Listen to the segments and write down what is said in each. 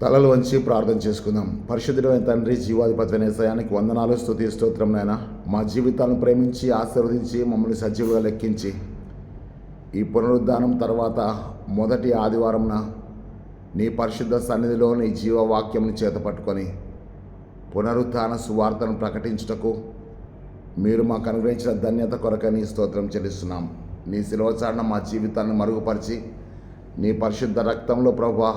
తలలు వంచి ప్రార్థన చేసుకుందాం. పరిశుద్ధుడైన తండ్రి, జీవాధిపతి యేసయ్యానికి వందనాలు, స్తుతి స్తోత్రం. నాయన మా జీవితాలను ప్రేమించి ఆశీర్వదించి మమ్మల్ని సజీవుగా లెక్కించి ఈ పునరుద్ధానం తర్వాత మొదటి ఆదివారంన నీ పరిశుద్ధ సన్నిధిలో నీ జీవవాక్యంని చేతపట్టుకొని పునరుద్ధాన సువార్తను ప్రకటించుటకు మీరు మాకు అనుగ్రహించిన ధన్యత కొరక నీ స్తోత్రం చెల్లిస్తున్నాం. నీ శిలువచారణ మా జీవితాన్ని మరుగుపరిచి నీ పరిశుద్ధ రక్తంలో ప్రభువా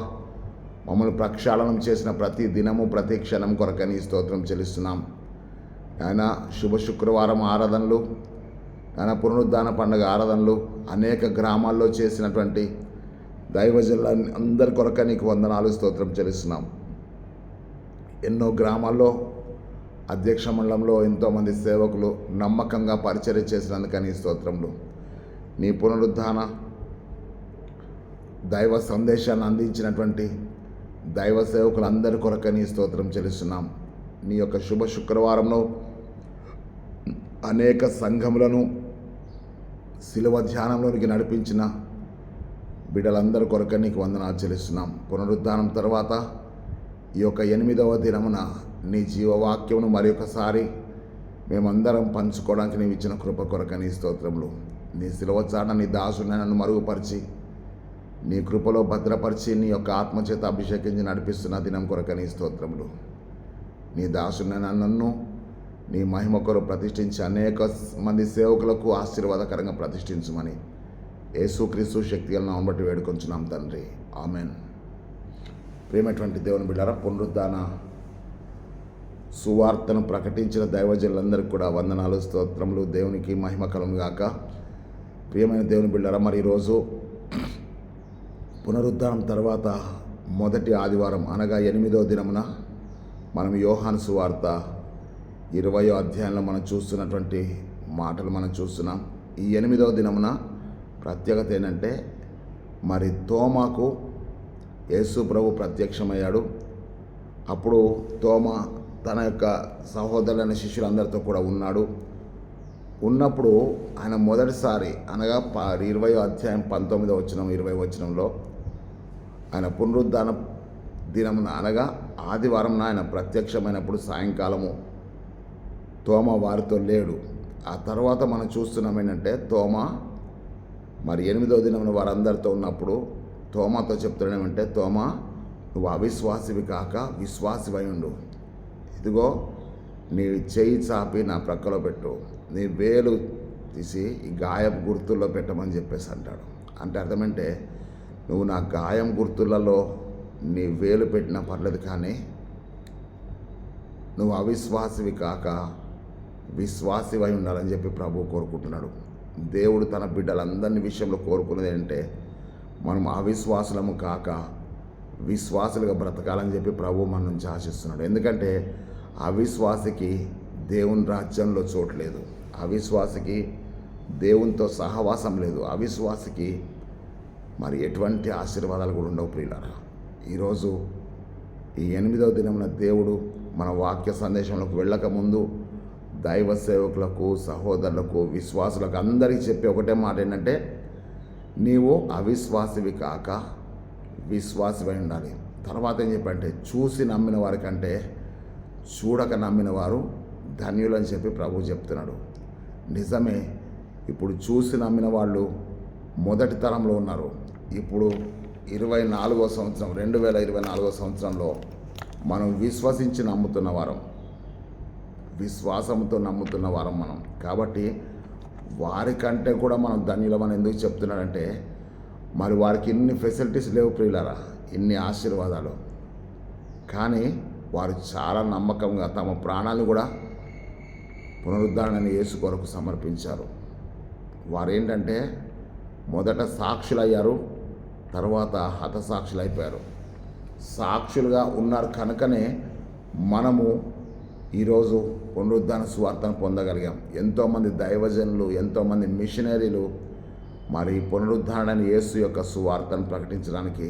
మమ్మల్ని ప్రక్షాళనం చేసిన ప్రతి దినము ప్రతి క్షణం కొరక నీ స్తోత్రం చెల్లిస్తున్నాం. ఆయన శుభ శుక్రవారం ఆరాధనలు, ఆయన పునరుద్ధాన పండుగ ఆరాధనలు అనేక గ్రామాల్లో చేసినటువంటి దైవజనుల అందరి కొరక నీకు వందనాలు, స్తోత్రం చెల్లిస్తున్నాం. ఎన్నో గ్రామాల్లో అధ్యక్ష మండలంలో ఎంతోమంది సేవకులు నమ్మకంగా పరిచర్య చేసినందుకని స్తోత్రములు. నీ పునరుద్ధాన దైవ సందేశాన్ని అందించినటువంటి దైవ సేవకులందరి కొరక నీ స్తోత్రం చెల్లిస్తున్నాం. నీ యొక్క శుభ శుక్రవారంలో అనేక సంఘములను శిలువ ధ్యానంలోనికి నడిపించిన బిడ్డలందరి కొరక నీకు వందనాలు చెల్లిస్తున్నాం. పునరుద్ధానం తర్వాత ఈ యొక్క 8వ దినమున నీ జీవవాక్యమును మరి ఒకసారి మేమందరం పంచుకోవడానికి నీవు ఇచ్చిన కృప కొరక నీ స్తోత్రములు. నీ శిలువ చాట నీ దాసుని నన్ను మరుగుపరిచి నీ కృపలో భద్రపరిచి నీ యొక్క ఆత్మచేత అభిషేకించి నడిపిస్తున్న దినం కొరక నీ స్తోత్రములు. నీ దాసుని నన్ను నీ మహిమ కొరకు ప్రతిష్ఠించి అనేక మంది సేవకులకు ఆశీర్వాదకరంగా ప్రతిష్ఠించమని యేసుక్రీస్తు శక్తిగల నామమున బట్టి వేడుకొంచున్నాం తండ్రి, ఆమెన్. ప్రియమైనటువంటి దేవుని బిడ్డలారా, పునరుద్ధాన సువార్తను ప్రకటించిన దైవజనులందరికీ కూడా వందనాలు, స్తోత్రములు. దేవునికి మహిమ కలుగును గాక. ప్రియమైన దేవుని బిడ్డలారా, మరి ఈరోజు పునరుద్ధానం తర్వాత మొదటి ఆదివారం అనగా 8వ దినమున మనం యోహాను సువార్త 20వ అధ్యాయంలో మనం చూస్తున్నటువంటి మాటలు మనం చూస్తున్నాం. ఈ 8వ దినమున ప్రత్యేకత ఏంటంటే, మరి తోమాకు యేసు ప్రభు ప్రత్యక్షమయ్యాడు. అప్పుడు తోమా తన యొక్క సహోదరులైన శిష్యులందరితో కూడా ఉన్నప్పుడు ఆయన మొదటిసారి అనగా 20వ అధ్యాయం 19వ వచనం 20వ వచనంలో ఆయన పునరుద్ధాన దినమున అనగా ఆదివారం ఆయన ప్రత్యక్షమైనప్పుడు సాయంకాలము తోమా వారితో లేడు. ఆ తర్వాత మనం చూస్తున్నాం ఏంటంటే, తోమా మరి 8వ దినమున వారందరితో ఉన్నప్పుడు తోమాతో చెప్తున్నాడు ఏమంటే, తోమా నువ్వు అవిశ్వాసివి కాక విశ్వాసివై ఉండు. ఇదిగో నీ చేయి చాపి నా ప్రక్కలో పెట్టు, నీ వేలు తీసి ఈ గాయపు గుర్తుల్లో పెట్టమని చెప్పేసి అంటాడు. అంటే అర్థమంటే, నువ్వు నా గాయం గుర్తులలో నీ వేలు పెట్టినా పర్లేదు, కానీ నువ్వు అవిశ్వాసివి కాక విశ్వాసివై ఉండాలని చెప్పి ప్రభు కోరుకుంటున్నాడు. దేవుడు తన బిడ్డలందరినీ విషయంలో కోరుకునేది ఏంటంటే, మనం అవిశ్వాసులము కాక విశ్వాసులుగా బ్రతకాలని చెప్పి ప్రభు మన నుంచి ఆశిస్తున్నాడు. ఎందుకంటే అవిశ్వాసికి దేవుని రాజ్యంలో చోటు లేదు, అవిశ్వాసికి దేవునితో సహవాసం లేదు, అవిశ్వాసికి మరి ఎటువంటి ఆశీర్వాదాలు కూడా ఉండవు. ప్రియులారా, ఈరోజు ఈ 8వ దినమున దేవుడు మన వాక్య సందేశంలోకి వెళ్ళకముందు దైవ సేవకులకు, సహోదరులకు, విశ్వాసులకు అందరికీ చెప్పే ఒకటే మాట ఏంటంటే, నీవు అవిశ్వాసివి కాక విశ్వాసివై ఉండాలి. తర్వాత ఏం చెప్పంటే, చూసి నమ్మిన వారికంటే చూడక నమ్మిన వారు ధన్యులని చెప్పి ప్రభు చెప్తున్నాడు. నిజమే, ఇప్పుడు చూసి నమ్మిన వాళ్ళు మొదటి తరంలో ఉన్నారు. ఇప్పుడు 2024వ సంవత్సరంలో మనం విశ్వసించి నమ్ముతున్న వారం, విశ్వాసంతో నమ్ముతున్న వారం మనం. కాబట్టి వారికంటే కూడా మనం ధన్యులమని ఎందుకు చెప్తున్నాడంటే, మరి వారికి ఇన్ని ఫెసిలిటీస్ లేవు ప్రియులారా, ఇన్ని ఆశీర్వాదాలు, కానీ వారు చాలా నమ్మకంగా తమ ప్రాణాలను కూడా పునరుద్ధరణని యేసు కొరకు సమర్పించారు. వారు ఏంటంటే మొదట సాక్షులయ్యారు, తర్వాత హతసాక్షులు అయిపోయారు. సాక్షులుగా ఉన్నారు కనుకనే మనము ఈరోజు పునరుద్ధాన సువార్తను పొందగలిగాం. ఎంతోమంది దైవజనులు, ఎంతోమంది మిషనరీలు మరి పునరుద్ధరణని యేసు యొక్క సువార్తను ప్రకటించడానికి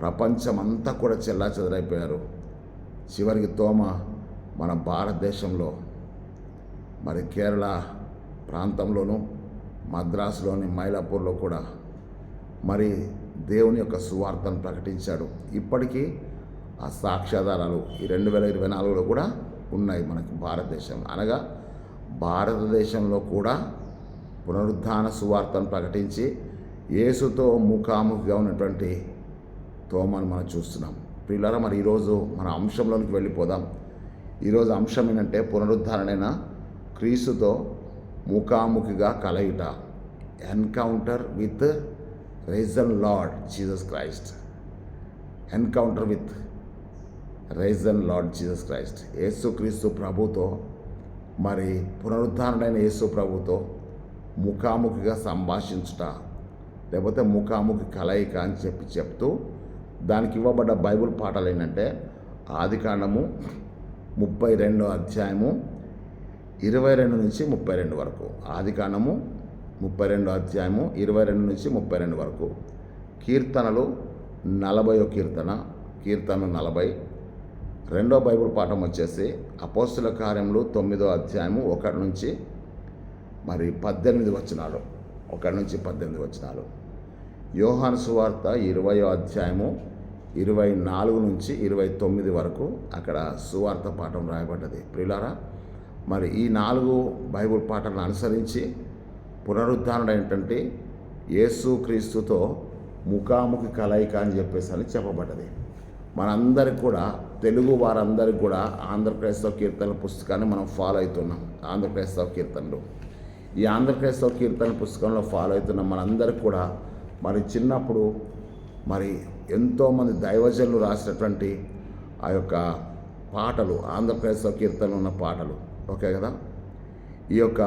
ప్రపంచమంతా కూడా చెల్లాచెదరైపోయారు. చివరికి తోమా మన భారతదేశంలో మరి కేరళ ప్రాంతంలోనూ మద్రాసులోని మైలాపూర్లో కూడా మరి దేవుని యొక్క సువార్తను ప్రకటించాడు. ఇప్పటికీ ఆ సాక్ష్యాధారాలు ఈ 2024లో కూడా ఉన్నాయి మనకి భారతదేశం. అనగా భారతదేశంలో కూడా పునరుద్ధాన సువార్తను ప్రకటించి యేసుతో ముఖాముఖిగా ఉన్నటువంటి తోమను మనం చూస్తున్నాం. ప్రియులారా, మరి ఈరోజు మన అంశంలోనికి వెళ్ళిపోదాం. ఈరోజు అంశం ఏంటంటే పునరుద్ధారణైన క్రీస్తుతో ముఖాముఖిగా కలయుట, encounter with risen Lord Jesus Christ. Encounter with risen Lord Jesus Christ. యేసుక్రీస్తు ప్రభుతో, మరి పునరుద్ధారణైన యేసు ప్రభుతో ముఖాముఖిగా సంభాషించుట, లేకపోతే ముఖాముఖి కలయిక అని చెప్తూ దానికి ఇవ్వబడ్డ బైబిల్ పాఠాలు ఏంటంటే ఆదికాండము 32వ అధ్యాయము 22 నుంచి 32 వరకు. ఆదికాండము 32వ అధ్యాయము 22 నుంచి 32 వరకు. కీర్తనలు 40వ కీర్తన 40. రెండో బైబిల్ పాఠం వచ్చేసి అపోస్తుల కార్యములు 9వ అధ్యాయము 1 నుంచి మరి 18 వచనాలు. 1 నుంచి 18 వచనాలు. యోహాను సువార్త 20వ అధ్యాయము 24 నుంచి 29 వరకు అక్కడ సువార్త పాఠం రాయబడ్డది. ప్రియులారా, మరి ఈ 4 బైబిల్ పాఠాలను అనుసరించి పునరుద్ధారణ ఏంటంటే యేసుక్రీస్తుతో ముఖాముఖి కలయిక అని చెప్పబడ్డది. మనందరికి కూడా, తెలుగు వారందరికి కూడా ఆంధ్రక్రైస్తవ కీర్తనల పుస్తకాన్ని మనం ఫాలో అవుతున్నాం. ఆంధ్రక్రైస్తవ కీర్తనలు, ఈ ఆంధ్రక్రైస్తవ కీర్తనల పుస్తకంలో ఫాలో అవుతున్న మనందరికి కూడా మరి చిన్నప్పుడు మరి ఎంతోమంది దైవజనులు రాసినటువంటి ఆ యొక్క పాటలు, ఆంధ్రక్రైస్తవ కీర్తనలు ఉన్న పాటలు, ఓకే కదా. ఈ యొక్క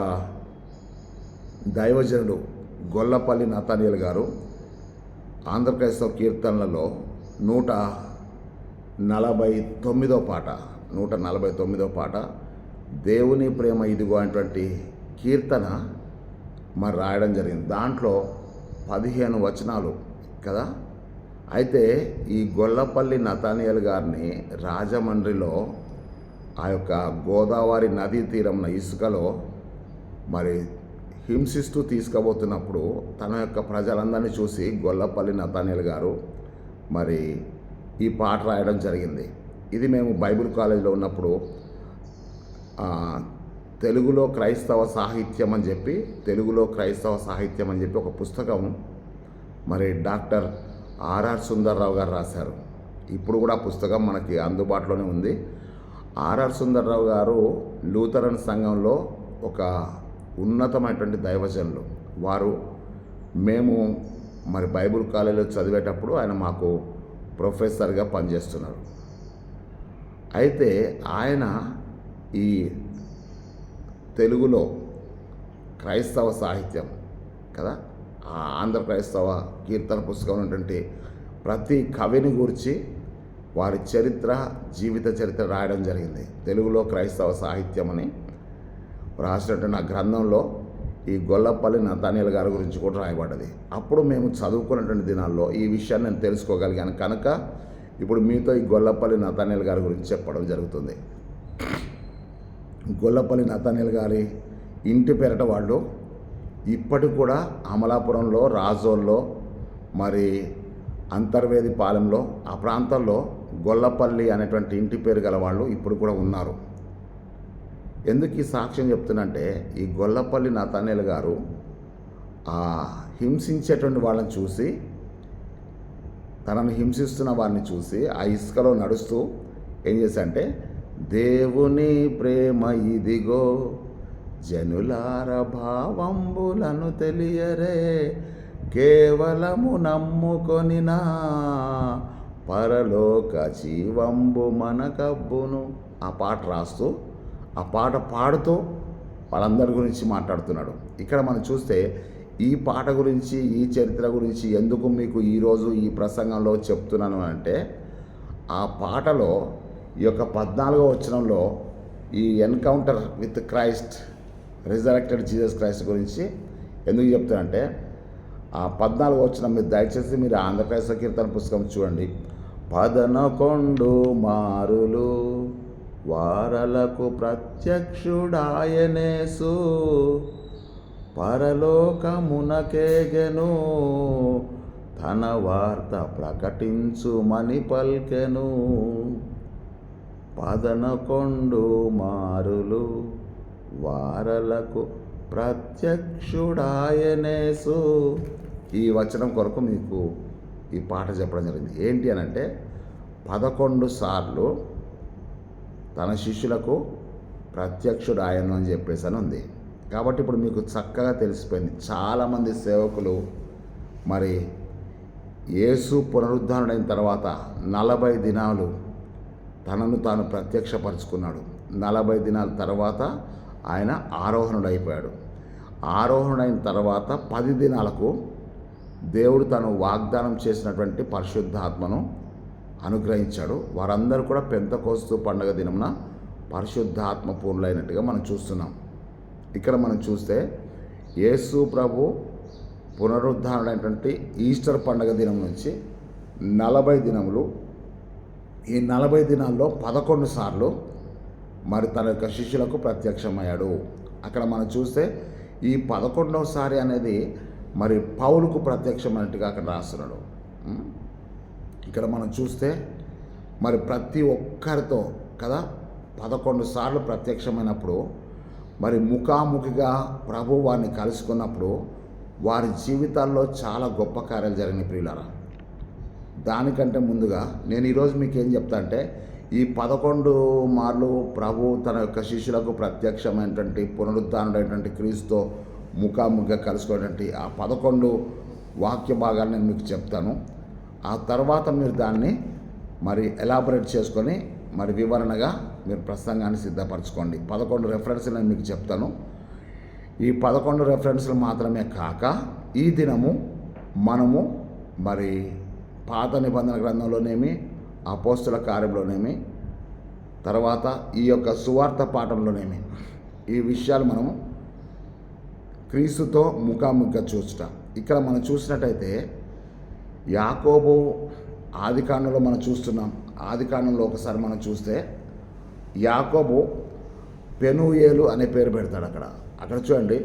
దైవజనుడు గొల్లపల్లి నతానియేలు గారు ఆంధ్రక్రైస్తవ కీర్తనలలో 149వ పాట దేవుని ప్రేమ ఇదిగో అనేటువంటి కీర్తన మరి రాయడం జరిగింది. దాంట్లో 15 వచనాలు కదా. అయితే ఈ గొల్లపల్లి నతానియేలు గారిని రాజమండ్రిలో ఆ యొక్క గోదావరి నదీ తీరంన ఇసుకలో మరి హింసిస్తూ తీసుకుపోతున్నప్పుడు తన యొక్క ప్రజలందరినీ చూసి గొల్లపల్లి నతానియేలు గారు మరి ఈ పాట రాయడం జరిగింది. ఇది మేము బైబిల్ కాలేజీలో ఉన్నప్పుడు తెలుగులో క్రైస్తవ సాహిత్యం అని చెప్పి ఒక పుస్తకం మరి డాక్టర్ ఆర్ఆర్ సుందర్రావు గారు రాశారు. ఇప్పుడు కూడా ఆ పుస్తకం మనకి అందుబాటులోనే ఉంది. ఆర్ఆర్ సుందర్రావు గారు లూథరన్ సంఘంలో ఒక ఉన్నతమైనటువంటి దైవజనులు. వారు మేము మరి బైబిల్ కాలేజీలో చదివేటప్పుడు ఆయన మాకు ప్రొఫెసర్గా పనిచేస్తున్నారు. అయితే ఆయన ఈ తెలుగులో క్రైస్తవ సాహిత్యం కదా, ఆ ఆంధ్ర క్రైస్తవ కీర్తన పుస్తకం ఉన్నటువంటి ప్రతి కవిని గురించి వారి జీవిత చరిత్ర రాయడం జరిగింది. తెలుగులో క్రైస్తవ సాహిత్యం అని రాసినటువంటి ఆ గ్రంథంలో ఈ గొల్లపల్లి నతానియేలు గారి గురించి కూడా రాయబడ్డది. అప్పుడు మేము చదువుకున్నటువంటి దినాల్లో ఈ విషయాన్ని నేను తెలుసుకోగలిగాను కనుక ఇప్పుడు మీతో ఈ గొల్లపల్లి నతానియేలు గారి గురించి చెప్పడం జరుగుతుంది. గొల్లపల్లి నతానియేలు గారి ఇంటి పేరట వాళ్ళు ఇప్పటికి కూడా అమలాపురంలో, రాజోల్లో, మరి అంతర్వేది పాలెంలో ఆ ప్రాంతంలో గొల్లపల్లి అనేటువంటి ఇంటి పేరు గల వాళ్ళు ఇప్పుడు కూడా ఉన్నారు. ఎందుకు ఈ సాక్ష్యం చెప్తున్నంటే ఈ గొల్లపల్లి నతానియేలు గారు ఆ హింసించేటువంటి వాళ్ళని చూసి, తనను హింసిస్తున్న వారిని చూసి ఆ ఇసుకలో నడుస్తూ ఏం చేశారంటే దేవుని ప్రేమ ఇదిగో జనులార భావంబులను తెలియరే కేవలము నమ్ముకొనినా పరలోక జీవంబు మనకబ్బును. ఆ పాట రాస్తూ ఆ పాట పాడుతూ వాళ్ళందరి గురించి మాట్లాడుతున్నాడు. ఇక్కడ మనం చూస్తే ఈ పాట గురించి, ఈ చరిత్ర గురించి ఎందుకు మీకు ఈరోజు ఈ ప్రసంగంలో చెప్తున్నాను అంటే ఆ పాటలో ఈ యొక్క 14వ వచనంలో ఈ encounter with Christ, resurrected Jesus Christ గురించి ఎందుకు చెప్తానంటే ఆ 14వ వచనం మీరు దయచేసి మీరు ఆంధ్రక్రైస్తవ కీర్తన పుస్తకం చూడండి. 11 మారులు వారలకు ప్రత్యక్షుడాయనేసు పరలోకమునకేగెను తన వార్త ప్రకటించుమని పల్కెను. 11 మారులు వారలకు ప్రత్యక్షుడాయనేసు. ఈ వచనం కొరకు మీకు ఈ పాట చెప్పడం జరిగింది. ఏంటి అని అంటే 11 సార్లు తన శిష్యులకు ప్రత్యక్షుడాయను అని చెప్పేసి అని ఉంది. కాబట్టి ఇప్పుడు మీకు చక్కగా తెలిసిపోయింది. చాలామంది సేవకులు మరి యేసు పునరుద్ధానుడైన తర్వాత 40 దినాలు తనను తాను ప్రత్యక్షపరుచుకున్నాడు. 40 దినాల తర్వాత ఆయన ఆరోహణుడైపోయాడు. ఆరోహణుడైన తర్వాత 10 దినాలకు దేవుడు తను వాగ్దానం చేసినటువంటి పరిశుద్ధాత్మను అనుగ్రహించాడు. వారందరూ కూడా పెంతెకోస్తు పండుగ దినమున పరిశుద్ధాత్మ పూర్ణులైనట్టుగా మనం చూస్తున్నాం. ఇక్కడ మనం చూస్తే యేసు ప్రభు పునరుద్ధారణమైనటువంటి ఈస్టర్ పండుగ దినం నుంచి 40 దినములు, ఈ 40 దినాల్లో 11 సార్లు మరి తన యొక్క శిష్యులకు ప్రత్యక్షమయ్యాడు. అక్కడ మనం చూస్తే ఈ 11వ సారి అనేది మరి పౌలుకు ప్రత్యక్షమైనట్టుగా అక్కడ రాస్తున్నాడు. ఇక్కడ మనం చూస్తే మరి ప్రతి ఒక్కరితో కదా 11 సార్లు ప్రత్యక్షమైనప్పుడు మరి ముఖాముఖిగా ప్రభు వారిని కలుసుకున్నప్పుడు వారి జీవితాల్లో చాలా గొప్ప కార్యాలు జరిగినాయి ప్రియులారా. దానికంటే ముందుగా నేను ఈరోజు మీకు ఏం చెప్తా అంటే ఈ 11 మార్లు ప్రభు తన యొక్క శిష్యులకు ప్రత్యక్షమైనటువంటి పునరుద్ధానుడైనటువంటి క్రీస్తుతో ముఖాముఖిగా కలుసుకునేటువంటి ఆ 11 వాక్య భాగాలు నేను మీకు చెప్తాను. ఆ తర్వాత మీరు దాన్ని మరి ఎలాబరేట్ చేసుకొని మరి వివరణగా మీరు ప్రసంగాన్ని సిద్ధపరచుకోండి. 11 రెఫరెన్స్లు నేను మీకు చెప్తాను. ఈ 11 రెఫరెన్స్లు మాత్రమే కాక ఈ దినము మనము మరి పాత నిబంధన గ్రంథంలోనేమి, అపోస్తుల కార్యంలోనేమి, తర్వాత ఈ యొక్క సువార్త పాఠంలోనేమి ఈ విషయాలు మనము క్రీస్తుతో ముఖాముఖిగా చూచుట. ఇక్కడ మనం చూసినట్టయితే యాకోబు ఆదికాండంలో మనం చూస్తున్నాం. ఆదికాండంలో ఒకసారి మనం చూస్తే యాకోబు పెనూయేలు అనే పేరు పెడతాడు. అక్కడ చూడండి,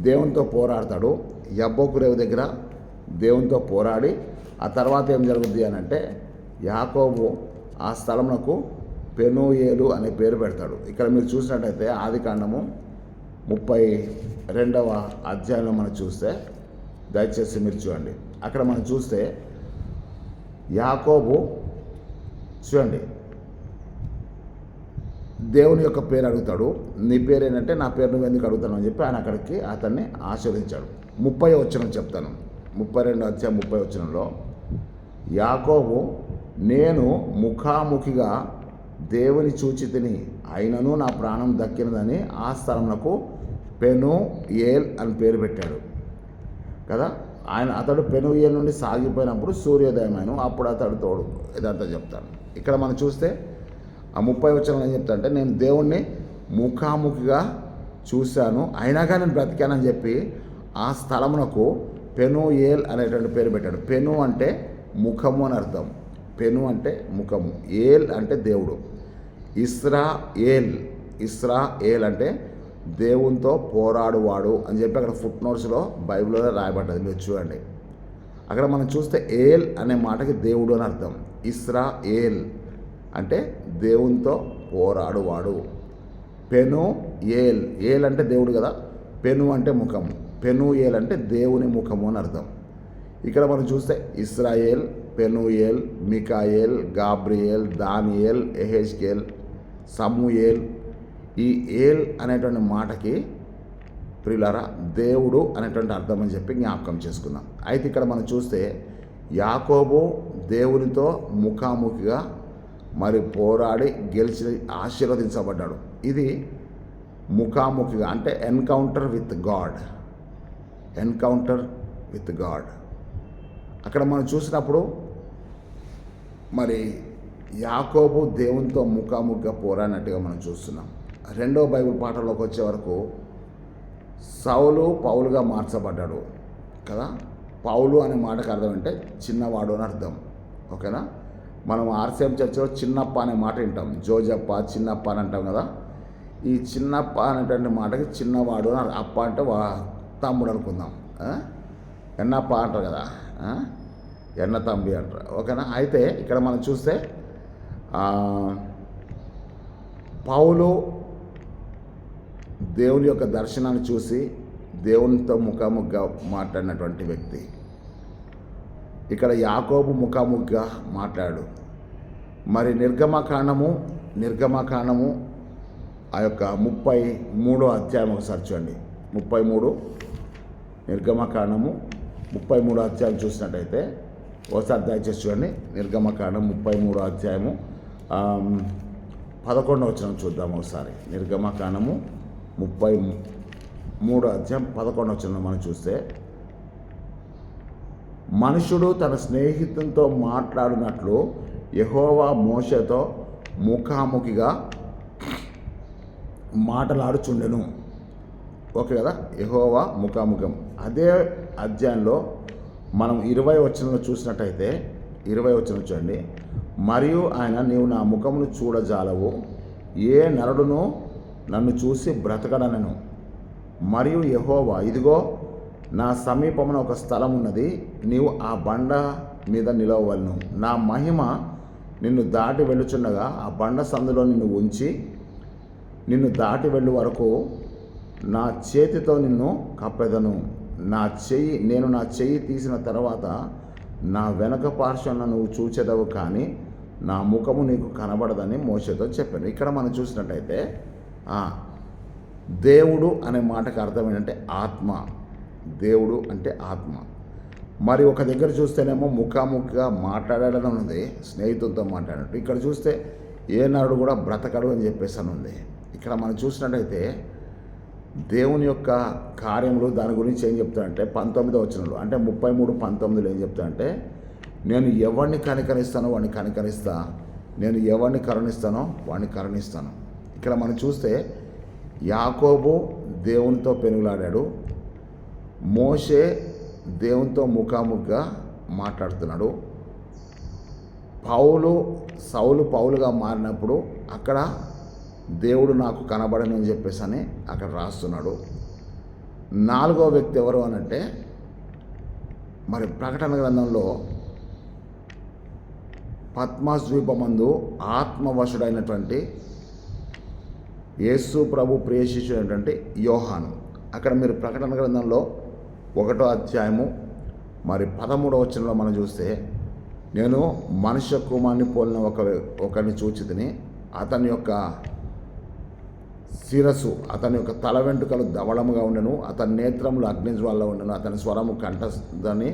దేవునితో పోరాడతాడు. యబ్బోకు రేవు దగ్గర దేవునితో పోరాడి ఆ తర్వాత ఏం జరుగుద్ది అని అంటే యాకోబు ఆ స్థలమునకు పెనూయేలు అనే పేరు పెడతాడు. ఇక్కడ మీరు చూసినట్టయితే ఆదికాండము 32వ అధ్యాయంలో మనం చూస్తే, దయచేసి మీరు చూడండి, అక్కడ మనం చూస్తే యాకోబు చూడండి దేవుని యొక్క పేరు అడుగుతాడు. నీ పేరు ఏంటంటే నా పేరు నువ్వు ఎందుకు అడుగుతాను అని చెప్పి ఆయన అక్కడికి అతన్ని ఆశీర్వదించాడు. 30వ వచనం చెప్తాను. 32వ అధ్యాయం 30వ వచనంలో యాకోబు నేను ముఖాముఖిగా దేవుని చూచితిని అయినను నా ప్రాణం దక్కినదని ఆ స్థలమునకు పెనూయేల్ అని పేరు పెట్టాడు కదా. అతడు పెనూయేల్ నుండి సాగిపోయినప్పుడు సూర్యోదయమైన అప్పుడు అతడు తోడు ఇదంతా చెప్తాను. ఇక్కడ మనం చూస్తే ఆ 30వ వచనంలో ఏం చెప్తానంటే నేను దేవుణ్ణి ముఖాముఖిగా చూశాను అయినా కానీ నేను బ్రతికానని చెప్పి ఆ స్థలమునకు పెనూయేల్ అనేటువంటి పేరు పెట్టాడు. పెను అంటే ముఖము అని అర్థం. పెను అంటే ముఖము, ఏల్ అంటే దేవుడు. ఇస్రాయేల్ అంటే దేవునితో పోరాడువాడు అని చెప్పి అక్కడ ఫుట్ నోట్స్లో బైబిల్లో రాయబడ్డది. మీరు చూడండి, అక్కడ మనం చూస్తే ఏల్ అనే మాటకి దేవుడు అని అర్థం. ఇస్రాయేల్ అంటే దేవునితో పోరాడువాడు. పెను ఏల్, ఏల్ అంటే దేవుడు కదా, పెను అంటే ముఖము, పెనూయేల్ అంటే దేవుని ముఖము అని అర్థం. ఇక్కడ మనం చూస్తే Israel, పెనూయేల్, Mikael, Gabriel, Daniel, Ezekiel, Samuel, ఈ ఏల్ అనేటువంటి మాటకి ప్రియులారా దేవుడు అనేటువంటి అర్థం అని చెప్పి జ్ఞాపకం చేసుకుందాం. అయితే ఇక్కడ మనం చూస్తే యాకోబు దేవునితో ముఖాముఖిగా మరి పోరాడి గెలిచి ఆశీర్వదించబడ్డాడు. ఇది ముఖాముఖిగా అంటే ఎన్కౌంటర్ విత్ గాడ్. అక్కడ మనం చూసినప్పుడు మరి యాకోబు దేవునితో ముఖాముఖిగా పోరాడినట్టుగా మనం చూస్తున్నాం. 2వ బైబిల్ పాఠంలోకి వచ్చే వరకు సౌలు పౌలుగా మార్చబడ్డాడు కదా. పౌలు అనే మాటకు అర్థం అంటే చిన్నవాడు అని అర్థం. ఓకేనా. మనం ఆర్సీఎం చర్చిలో చిన్నప్ప అనే మాట వింటాం. జోజప్ప, చిన్నప్ప అని అంటాం కదా. ఈ చిన్నప్ప అనేటువంటి మాటకి చిన్నవాడు అని, అప్ప అంటే తమ్ముడు అనుకుందాం. ఎన్నప్ప అంటారు కదా. ఎన్న తంబి అంటారు. ఓకేనా. అయితే ఇక్కడ మనం చూస్తే పౌలు దేవుని యొక్క దర్శనాన్ని చూసి దేవునితో ముఖాముఖిగా మాట్లాడినటువంటి వ్యక్తి. ఇక్కడ యాకోబు ముఖాముఖిగా మాట్లాడు. మరి నిర్గమకాండము ఆ యొక్క 33వ అధ్యాయం ఒకసారి చూడండి. 33 నిర్గమకాండము 33వ అధ్యాయం చూసినట్టయితే ఒకసారి దయచేసి చూడండి. నిర్గమకాండం 33వ అధ్యాయము 11వ వచనం చూద్దాం ఒకసారి. నిర్గమకాండము 33వ అధ్యాయం 11వ వచనం మనం చూస్తే, మనుషుడు తన స్నేహితునితో మాట్లాడినట్లు యెహోవా మోషేతో ముఖాముఖిగా మాట్లాడుచుండెను. ఓకే కదా. యెహోవా ముఖాముఖం. అదే అధ్యాయంలో మనం 20వ వచనంలో చూసినట్టయితే 20వ వచనం చూడండి. మరియు ఆయన, నీవు నా ముఖమును చూడజాలవు, ఏ నరుడును నన్ను చూసి బ్రతకడనెను. మరియు యెహోవా, ఇదిగో నా సమీపమున ఒక స్థలం ఉన్నది, నీవు ఆ బండ మీద నిలవవలను. నా మహిమ నిన్ను దాటి వెళ్ళుచుండగా ఆ బండ సందులో నిన్ను ఉంచి నిన్ను దాటి వెళ్ళు వరకు నా చేతితో నిన్ను కప్పెదను. నేను నా చెయ్యి తీసిన తర్వాత నా వెనక పార్శ్వన నువ్వు చూచెదవు, కానీ నా ముఖము నీకు కనబడదని మోషేతో చెప్పాను. ఇక్కడ మనం చూసినట్టయితే దేవుడు అనే మాటకు అర్థం ఏంటంటే ఆత్మ. దేవుడు అంటే ఆత్మ. మరి ఒక దగ్గర చూస్తేనేమో ముఖాముఖిగా మాట్లాడడం ఉంది, స్నేహితులతో మాట్లాడినట్టు. ఇక్కడ చూస్తే ఏ నరుడు కూడా బ్రతకడు అని చెప్పేసి అని ఉంది. ఇక్కడ మనం చూసినట్టయితే దేవుని యొక్క కార్యములు దాని గురించి ఏం చెప్తాడంటే 19వ వచనంలో, అంటే 33:19 ఏం చెప్తాడంటే, నేను ఎవరిని కనికరిస్తానో వాడిని కనికరిస్తా, నేను ఎవరిని కరుణిస్తానో వాడిని కరుణిస్తాను. ఇక్కడ మనం చూస్తే యాకోబు దేవునితో పెనుగులాడాడు, మోషే దేవునితో ముఖాముఖిగా మాట్లాడుతున్నాడు. సౌలు పౌలుగా మారినప్పుడు అక్కడ దేవుడు నాకు కనబడను అని చెప్పేసి అని అక్కడ రాస్తున్నాడు. 4వ వ్యక్తి ఎవరు అనంటే, మరి ప్రకటన గ్రంథంలో పద్మాస్ ద్వీపమందు ఆత్మవశుడైనటువంటి యేసు ప్రభు ప్రియ శిష్యుడైనటువంటి యోహాను. అక్కడ మీరు ప్రకటన గ్రంథంలో 1వ అధ్యాయము మరి 13వ వచనంలో మనం చూస్తే, నేను మనుష్య కుమారుని పోలిన ఒకరిని చూచితిని, అతని యొక్క శిరస్సు, అతని యొక్క తల వెంట్రుకలు ధవళముగా ఉండెను, అతని నేత్రములు అగ్నిజ్వాలలో ఉండెను, అతని స్వరము కంఠదని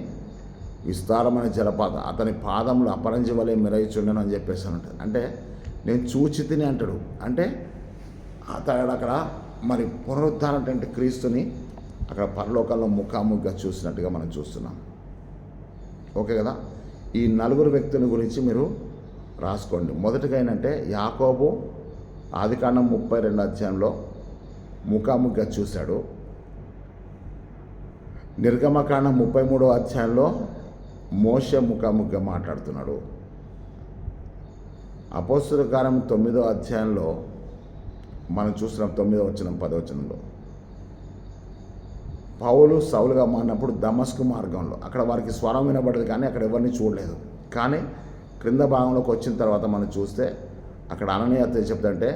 విస్తారమైన జలపాతం, అతని పాదములు అపరంజి వలె మెరయిచుండెను అని చెప్పేసి అంటాడు. అంటే నేను చూచితిని అంటాడు. అంటే అతడు అక్కడ మరి పునరుద్ధారణ క్రీస్తుని అక్కడ పరలోకంలో ముఖాముఖిగా చూసినట్టుగా మనం చూస్తున్నాం. ఓకే కదా. ఈ 4 వ్యక్తుల గురించి మీరు రాసుకోండి. మొదటిగా ఏంటంటే యాకోబు ఆదికాండం 32వ అధ్యాయంలో ముఖాముఖిగా చూశాడు. నిర్గమకాండం 33వ అధ్యాయంలో మోషే ముఖాముఖిగా మాట్లాడుతున్నాడు. అపోస్తలుల కార్యం 9వ అధ్యాయంలో మనం చూస్తున్నాం 9వ వచనం 10వ వచనంలో పౌలు సౌలుగా మారినప్పుడు దమస్కు మార్గంలో అక్కడ వారికి స్వరం వినబడదు, కానీ అక్కడ ఎవరిని చూడలేదు. కానీ క్రింద భాగంలోకి వచ్చిన తర్వాత మనం చూస్తే అక్కడ అననీయత చెప్తుంటే,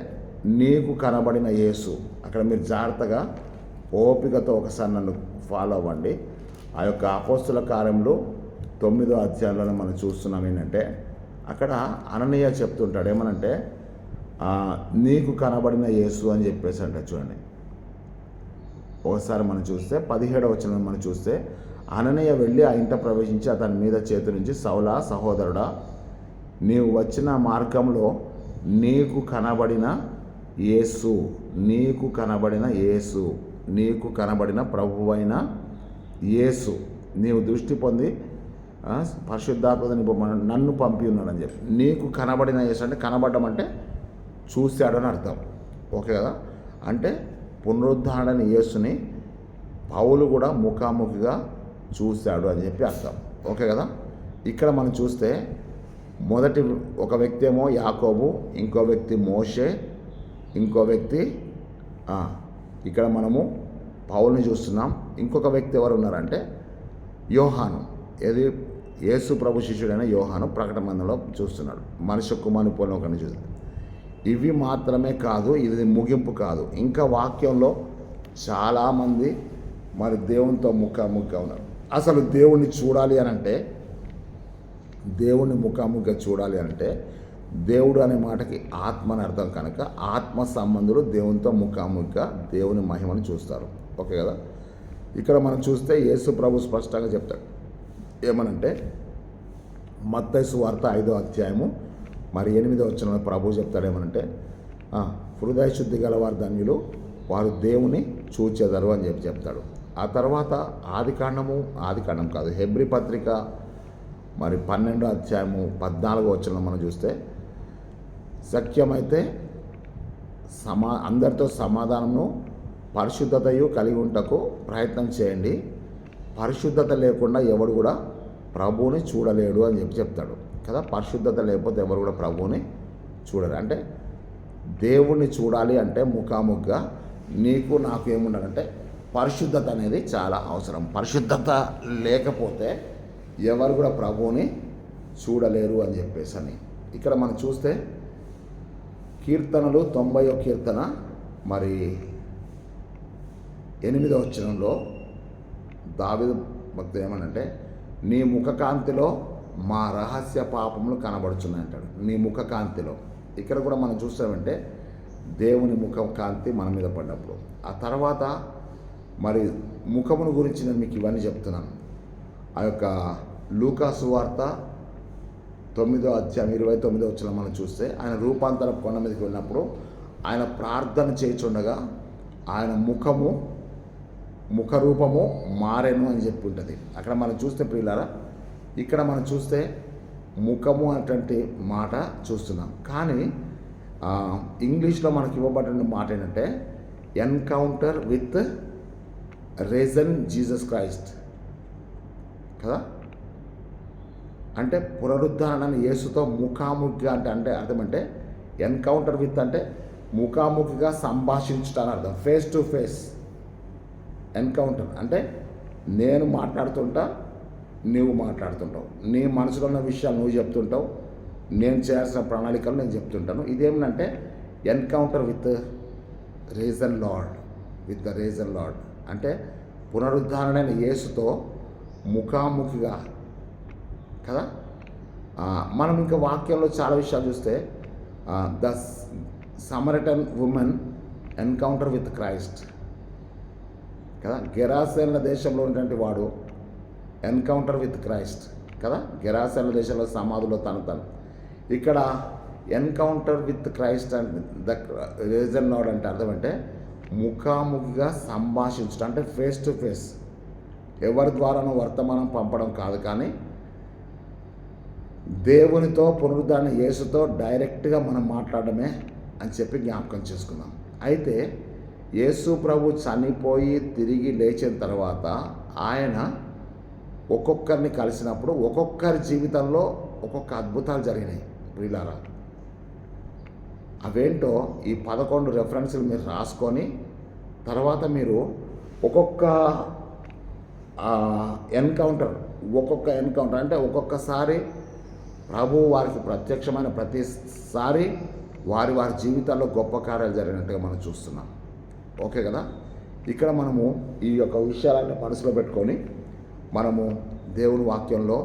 నీకు కనబడిన యేసు. అక్కడ మీరు జాగ్రత్తగా ఓపికతో ఒకసారి నన్ను ఫాలో అవ్వండి. ఆ యొక్క అపోస్తలుల కార్యములు 9వ అధ్యాయంలో మనం చూస్తున్నాం ఏంటంటే, అక్కడ అననీయ చెప్తుంటాడు ఏమనంటే, నీకు కనబడిన యేసు అని చెప్పేసి అంటే చూడండి. ఒకసారి మనం చూస్తే 17వ వచనం మనం చూస్తే, అననీయ వెళ్ళి ఆ ఇంట ప్రవేశించి అతని మీద చేతి నుంచి, సౌలా సహోదరుడా, నీవు వచ్చిన మార్గంలో నీకు కనబడిన యేసు, నీకు కనబడిన యేసు, నీకు కనబడిన ప్రభువైన యేసు, నీవు దృష్టి పొంది పరిశుద్ధాత్మ నన్ను పంపి ఉన్నాడని చెప్పి, నీకు కనబడిన యేసు అంటే కనబడడం అంటే చూశాడు అని అర్థం. ఓకే కదా. అంటే పునరుద్ధరణ యేసుని పౌలు కూడా ముఖాముఖిగా చూశాడు అని చెప్పి అర్థం. ఓకే కదా. ఇక్కడ మనం చూస్తే మొదటి ఒక వ్యక్తి ఏమో యాకోబు, ఇంకో వ్యక్తి మోషే, ఇంకో వ్యక్తి ఇక్కడ మనము పౌలుని చూస్తున్నాం. ఇంకొక వ్యక్తి ఎవరు ఉన్నారంటే యోహాను. ఏది యేసు ప్రభు శిష్యుడైన యోహాను ప్రకటన గ్రంథంలో చూస్తున్నాడు. మనుష్య కుమారుని పోలిన ఒకరిని చూస్తాడు. ఇవి మాత్రమే కాదు, ఇది ముగింపు కాదు. ఇంకా వాక్యంలో చాలామంది మరి దేవునితో ముఖాముఖిగా ఉన్నారు. అసలు దేవుణ్ణి చూడాలి అని అంటే, దేవుణ్ణి ముఖాముఖిగా చూడాలి అంటే, దేవుడు అనే మాటకి ఆత్మ అని అర్థం కనుక ఆత్మ సంబంధులు దేవునితో ముఖాముఖిగా దేవుని మహిమను చూస్తారు. ఓకే కదా. ఇక్కడ మనం చూస్తే యేసు ప్రభు స్పష్టంగా చెప్తాడు ఏమనంటే, మత్తయి సువార్త 5వ అధ్యాయము మరి 8వ వచనంలో ప్రభు చెప్తాడు ఏమనంటే, హృదయ శుద్ధి గల వారు ధన్యులు, వారు దేవుని చూచెదరు అని చెప్తాడు. ఆ తర్వాత ఆదికాండం కాదు, హెబ్రీ పత్రిక మరి 12వ అధ్యాయము 14వ వచనంలో మనం చూస్తే, సఖ్యమైతే అందరితో సమాధానము పరిశుద్ధతయు కలిగి ఉంటకు ప్రయత్నం చేయండి, పరిశుద్ధత లేకుండా ఎవడు కూడా ప్రభువుని చూడలేడు అని చెప్తాడు కదా. పరిశుద్ధత లేకపోతే ఎవరు కూడా ప్రభువుని చూడరు. అంటే దేవుణ్ణి చూడాలి అంటే ముఖాముఖిగా నీకు నాకు ఏముండాలంటే పరిశుద్ధత అనేది చాలా అవసరం. పరిశుద్ధత లేకపోతే ఎవరు కూడా ప్రభువుని చూడలేరు అని చెప్పేసి ఇక్కడ మనం చూస్తే కీర్తనలు 90వ కీర్తన మరి 8వ వచనంలో దావీదు భక్తుడు ఏమనంటే, నీ ముఖకాంతిలో మా రహస్య పాపములు కనబడుచున్నాయి అంటాడు. నీ ముఖకాంతిలో ఇక్కడ కూడా మనం చూస్తామంటే దేవుని ముఖకాంతి మన మీద పడినప్పుడు. ఆ తర్వాత మరి ముఖమును గురించి నేను మీకు ఇవన్నీ చెప్తున్నాను. ఆ యొక్క లూకా సువార్త 9వ అధ్యాయం 29వ వచనం మనం చూస్తే, ఆయన రూపాంతర కొండ మీదకి వెళ్ళినప్పుడు ఆయన ప్రార్థన చేయుచుండగా ఆయన ముఖ రూపము మారెను అని చెప్పి ఉంటుంది. అక్కడ మనం చూస్తే ప్రియులారా, ఇక్కడ మనం చూస్తే ముఖము అనేటువంటి మాట చూస్తున్నాం. కానీ ఇంగ్లీష్లో మనకి ఇవ్వబడిన మాట ఏంటంటే encounter with risen Jesus Christ కదా. అంటే పునరుద్ధరణ యేసుతో ముఖాముఖిగా అంటే అర్థం అంటే ఎన్కౌంటర్ విత్ అంటే ముఖాముఖిగా సంభాషించడానికి అర్థం. ఫేస్ టు ఫేస్ ఎన్కౌంటర్ అంటే నేను మాట్లాడుతుంటా, నువ్వు మాట్లాడుతుంటావు, నీ మనసులో ఉన్న విషయాలు నువ్వు చెప్తుంటావు, నేను చేయాల్సిన ప్రణాళికలు నేను చెప్తుంటాను. ఇదేమిటంటే ఎన్కౌంటర్ విత్ రీజన్ లార్డ్ అంటే పునరుద్ధరణైన యేసుతో ముఖాముఖిగా కదా. మనం ఇంకా వాక్యంలో చాలా విషయాలు చూస్తే the Samaritan women encounter with Christ కదా. గెరాసేన్ల దేశంలో ఉన్నటువంటి వాడు ఎన్కౌంటర్ విత్ క్రైస్ట్ కదా. గెరాసేన్ల దేశంలో సమాధులో తను ఇక్కడ encounter with Christ and the reason lord అంటే అర్థం అంటే ముఖాముఖిగా సంభాషించడం అంటే ఫేస్ టు ఫేస్. ఎవరి ద్వారానో వర్తమానం పంపడం కాదు, కానీ దేవునితో పునరుద్ధరణ యేసుతో డైరెక్ట్గా మనం మాట్లాడమే అని చెప్పి జ్ఞాపకం చేసుకుందాం. అయితే యేసు ప్రభు చనిపోయి తిరిగి లేచిన తర్వాత ఆయన ఒక్కొక్కరిని కలిసినప్పుడు ఒక్కొక్కరి జీవితంలో ఒక్కొక్క అద్భుతాలు జరిగినాయి ప్రియులారా. అవేంటో ఈ 11 రెఫరెన్స్లు మీరు రాసుకొని తర్వాత మీరు ఒక్కొక్క ఎన్కౌంటర్ అంటే ఒక్కొక్కసారి ప్రభు వారికి ప్రత్యక్షమైన ప్రతిసారి వారి జీవితాల్లో గొప్ప కార్యాలు జరిగినట్టుగా మనం చూస్తున్నాం. ఓకే కదా. ఇక్కడ మనము ఈ యొక్క విషయాలన్నీ మనసులో పెట్టుకొని మనము దేవుని వాక్యంలో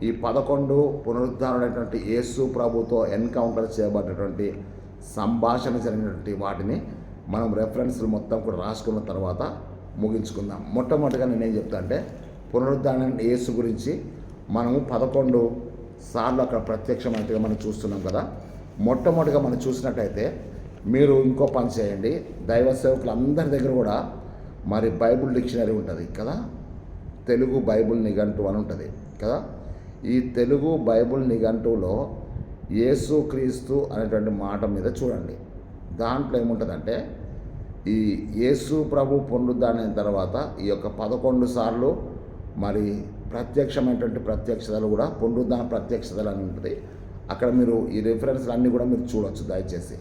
ఈ 11 పునరుద్ధరణమైనటువంటి యేసు ప్రభుతో ఎన్కౌంటర్ చేయబడినటువంటి సంభాషణ జరిగినటువంటి వాటిని మనం రెఫరెన్స్లు మొత్తం కూడా రాసుకున్న తర్వాత ముగించుకుందాం. మొట్టమొదటిగా నేనేం చెప్తా అంటే పునరుద్ధరణ యేసు గురించి మనము 11 సార్లు అక్కడ ప్రత్యక్షమైనట్టుగా మనం చూస్తున్నాం కదా. మొట్టమొదటిగా మనం చూసినట్టయితే మీరు ఇంకో పని చేయండి, దైవ సేవకులు అందరి దగ్గర కూడా మరి బైబుల్ డిక్షనరీ ఉంటుంది కదా, తెలుగు బైబుల్ నిఘంటువు అని ఉంటుంది కదా. ఈ తెలుగు బైబుల్ నిఘంటువులో యేసు క్రీస్తు అనేటువంటి మాట మీద చూడండి. దాంట్లో ఏముంటుందంటే ఈ యేసు ప్రభు పునరుద్ధరణ అయిన తర్వాత ఈ యొక్క 11 సార్లు మరి ప్రత్యక్షమైనటువంటి ప్రత్యక్షతలు కూడా పునరుద్ధరణ ప్రత్యక్షతలు అని ఉంటుంది. అక్కడ మీరు ఈ రిఫరెన్స్లు అన్నీ కూడా మీరు చూడవచ్చు దయచేసి.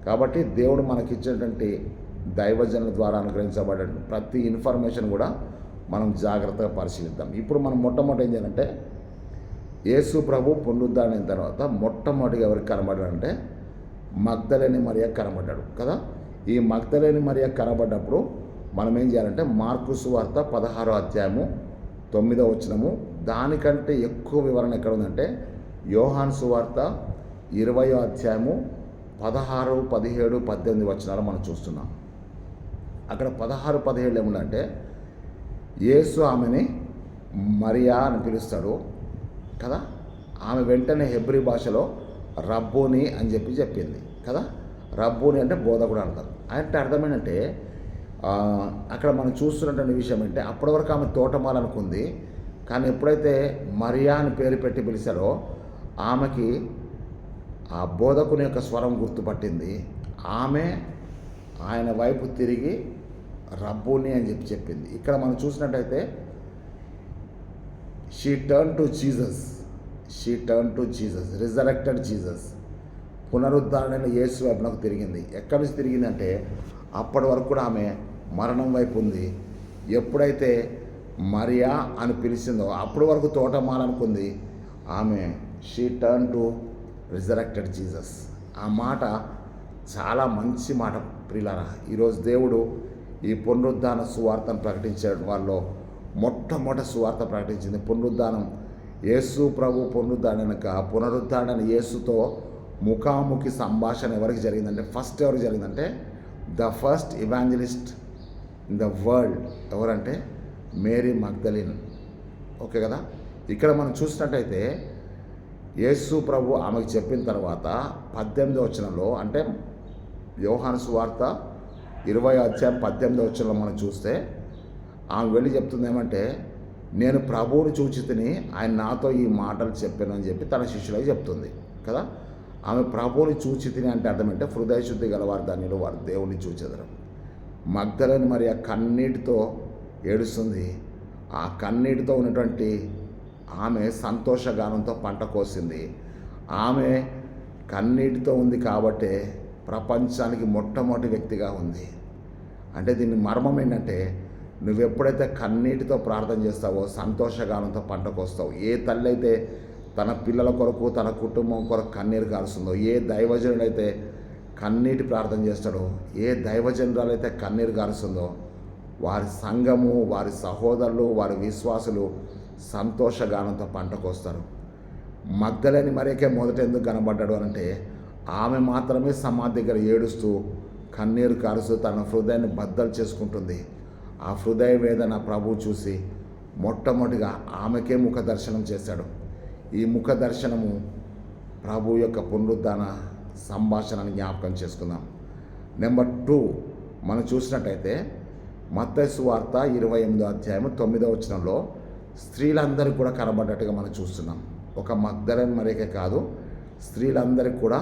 కాబట్టి దేవుడు మనకిచ్చినటువంటి దైవజనుల ద్వారా అనుగ్రహించబడే ప్రతి ఇన్ఫర్మేషన్ కూడా మనం జాగ్రత్తగా పరిశీలిద్దాం. ఇప్పుడు మనం మొట్టమొదటి ఏం చేయాలంటే, యేసు ప్రభు పునరుద్ధరణ తర్వాత మొట్టమొదటిగా ఎవరికి కనబడ్డాడంటే మగ్దలేని మరియ కనబడ్డాడు కదా. ఈ మగ్దలేని మరియ కనబడ్డప్పుడు మనం ఏం చేయాలంటే మార్కు సువార్త 16వ అధ్యాయము 9వ వచనము, దానికంటే ఎక్కువ వివరణ ఎక్కడ ఉందంటే యోహాను సువార్త 20వ అధ్యాయము 16, 17, 18 వచనాలు మనం చూస్తున్నాం. అక్కడ 16, 17 ఏముందంటే యేసు ఆమెని మరియా అని పిలుస్తాడు కదా. ఆమె వెంటనే హెబ్రీ భాషలో రబ్బోని అని చెప్పింది కదా. రబ్బోని అంటే బోధకుడు అంటారు. అంటే అర్థం ఏంటంటే అక్కడ మనం చూస్తున్నటువంటి విషయం ఏంటంటే అప్పటి వరకు ఆమె తోటమాల అనుకుంది, కానీ ఎప్పుడైతే మరియా అని పేరు పెట్టి పిలిచారో ఆమెకి ఆ బోధకుని యొక్క స్వరం గుర్తుపట్టింది. ఆమె ఆయన వైపు తిరిగి రబ్బోని అని చెప్పింది. ఇక్కడ మనం చూసినట్టయితే she turn to Jesus, resurrected Jesus, పునరుద్ధరణ యేసు వైపు నాకు తిరిగింది. ఎక్కడి నుంచి తిరిగిందంటే అప్పటి వరకు కూడా ఆమె మరణం వైపు ఉంది. ఎప్పుడైతే మరియా అని పిలిచిందో అప్పటి వరకు తోటమాల అనుకుంది, ఆమె she turn to resurrected Jesus. ఆ మాట చాలా మంచి మాట ప్రియులారా. ఈరోజు దేవుడు ఈ పునరుద్ధాన సువార్తను ప్రకటించే వాళ్ళలో మొట్టమొదటి సువార్త ప్రకటించింది పునరుద్ధానం. యేసు ప్రభు పునరుద్ధరణ యేసుతో ముఖాముఖి సంభాషణ ఎవరికి జరిగిందంటే ఎవరికి జరిగిందంటే the first evangelist in the world ఎవరంటే మేరీ మగ్దలిన్. ఓకే కదా. ఇక్కడ మనం చూసినట్టయితే యేసు ప్రభు ఆమెకు చెప్పిన తర్వాత 18వ వచనంలో, అంటే యోహాను సువార్త 20వ అధ్యాయం 18వ వచనంలో మనం చూస్తే ఆమె వెళ్ళి చెప్తుంది ఏమంటే, నేను ప్రభువుని చూచి తిని ఆయన నాతో ఈ మాటలు చెప్పాను అని చెప్పి తన శిష్యులకు చెప్తుంది కదా. ఆమె ప్రభువుని చూచి తిని అంటే అర్థం అంటే హృదయ శుద్ధి గలవారు ధన్యులు, వారు దేవుని చూచెదరు. మగ్దలేని మరి ఆ కన్నీటితో ఏడుస్తుంది. ఆ కన్నీటితో ఉన్నటువంటి ఆమె సంతోషగానంతో పంట కోసింది. ఆమె కన్నీటితో ఉంది కాబట్టే ప్రపంచానికి మొట్టమొదటి వ్యక్తిగా ఉంది. అంటే దీని మర్మం ఏంటంటే, నువ్వు ఎప్పుడైతే కన్నీటితో ప్రార్థన చేస్తావో సంతోషగానంతో పంట కోస్తావు. ఏ తల్లి అయితే తన పిల్లల కొరకు తన కుటుంబం కొరకు కన్నీరు కారుస్తుందో, ఏ దైవజనుడైతే కన్నీటి ప్రార్థన చేస్తాడో, ఏ దైవజనురాలైతే కన్నీరు కారుస్తుందో, వారి సంఘము, వారి సహోదరులు, వారి విశ్వాసులు సంతోషగానంతో పంట కోస్తారు. మగ్దలేని మరియకే మొదట ఎందుకు కనబడ్డాడు అంటే ఆమె మాత్రమే సమాధి దగ్గర ఏడుస్తూ కన్నీరు కారుస్తూ తన హృదయాన్ని బద్దలు చేసుకుంటుంది. ఆ హృదయ వేదన ప్రభువు చూసి మొట్టమొదటిగా ఆమెకే ముఖ దర్శనం చేశాడు. ఈ ముఖ దర్శనము ప్రభు యొక్క పునరుద్ధాన సంభాషణని జ్ఞాపకం చేసుకుందాం. నెంబర్ 2 మనం చూసినట్టయితే మత్తయి సువార్త 28వ అధ్యాయం 9వ వచనంలో స్త్రీలందరికీ కూడా కనబడ్డట్టుగా మనం చూస్తున్నాం. ఒక మగ్దలేని మరియకే కాదు, స్త్రీలందరికీ కూడా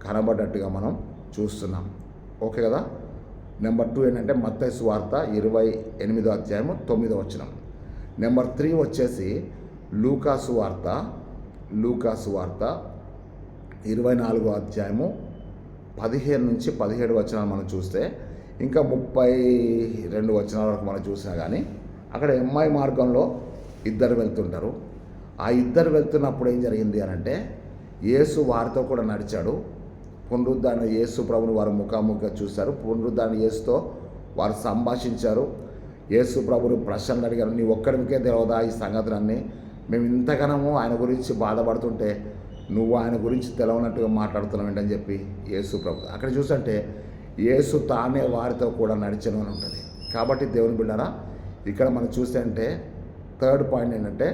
కనబడ్డట్టుగా మనం చూస్తున్నాం. ఓకే కదా. నెంబర్ 2 ఏంటంటే మత్తయి సువార్త 28వ అధ్యాయం 9వ వచనం. నెంబర్ 3 వచ్చేసి లూకా సువార్త 24వ అధ్యాయము 15 నుంచి 17 వచనాలు మనం చూస్తే, ఇంకా 32 వచనాల వరకు మనం చూసినా కానీ అక్కడ ఎమ్మాయి మార్గంలో ఇద్దరు వెళ్తుంటారు. ఆ ఇద్దరు వెళ్తున్నప్పుడు ఏం జరిగింది అని అంటే యేసు వారితో కూడా నడిచాడు. పునరుద్ధరణ యేసు ప్రభుని వారు ముఖాముఖిగా చూశారు. పునరుద్ధరణ యేసుతో వారు సంభాషించారు. యేసు ప్రభుని ప్రశ్నలు అడిగారు, నీ ఒక్కడికే తెలియదా ఈ సంగతులన్నీ? మేము ఇంతగానము ఆయన గురించి బాధపడుతుంటే నువ్వు ఆయన గురించి తెలవనట్టుగా మాట్లాడుతున్నావు ఏంటని చెప్పి యేసు ప్రభు అక్కడ చూసంటే యేసు తానే వారితో కూడా నడిచను అని ఉంటుంది. కాబట్టి దేవుని బిడ్డరా, ఇక్కడ మనం చూస్తే అంటే 3rd పాయింట్ ఏంటంటే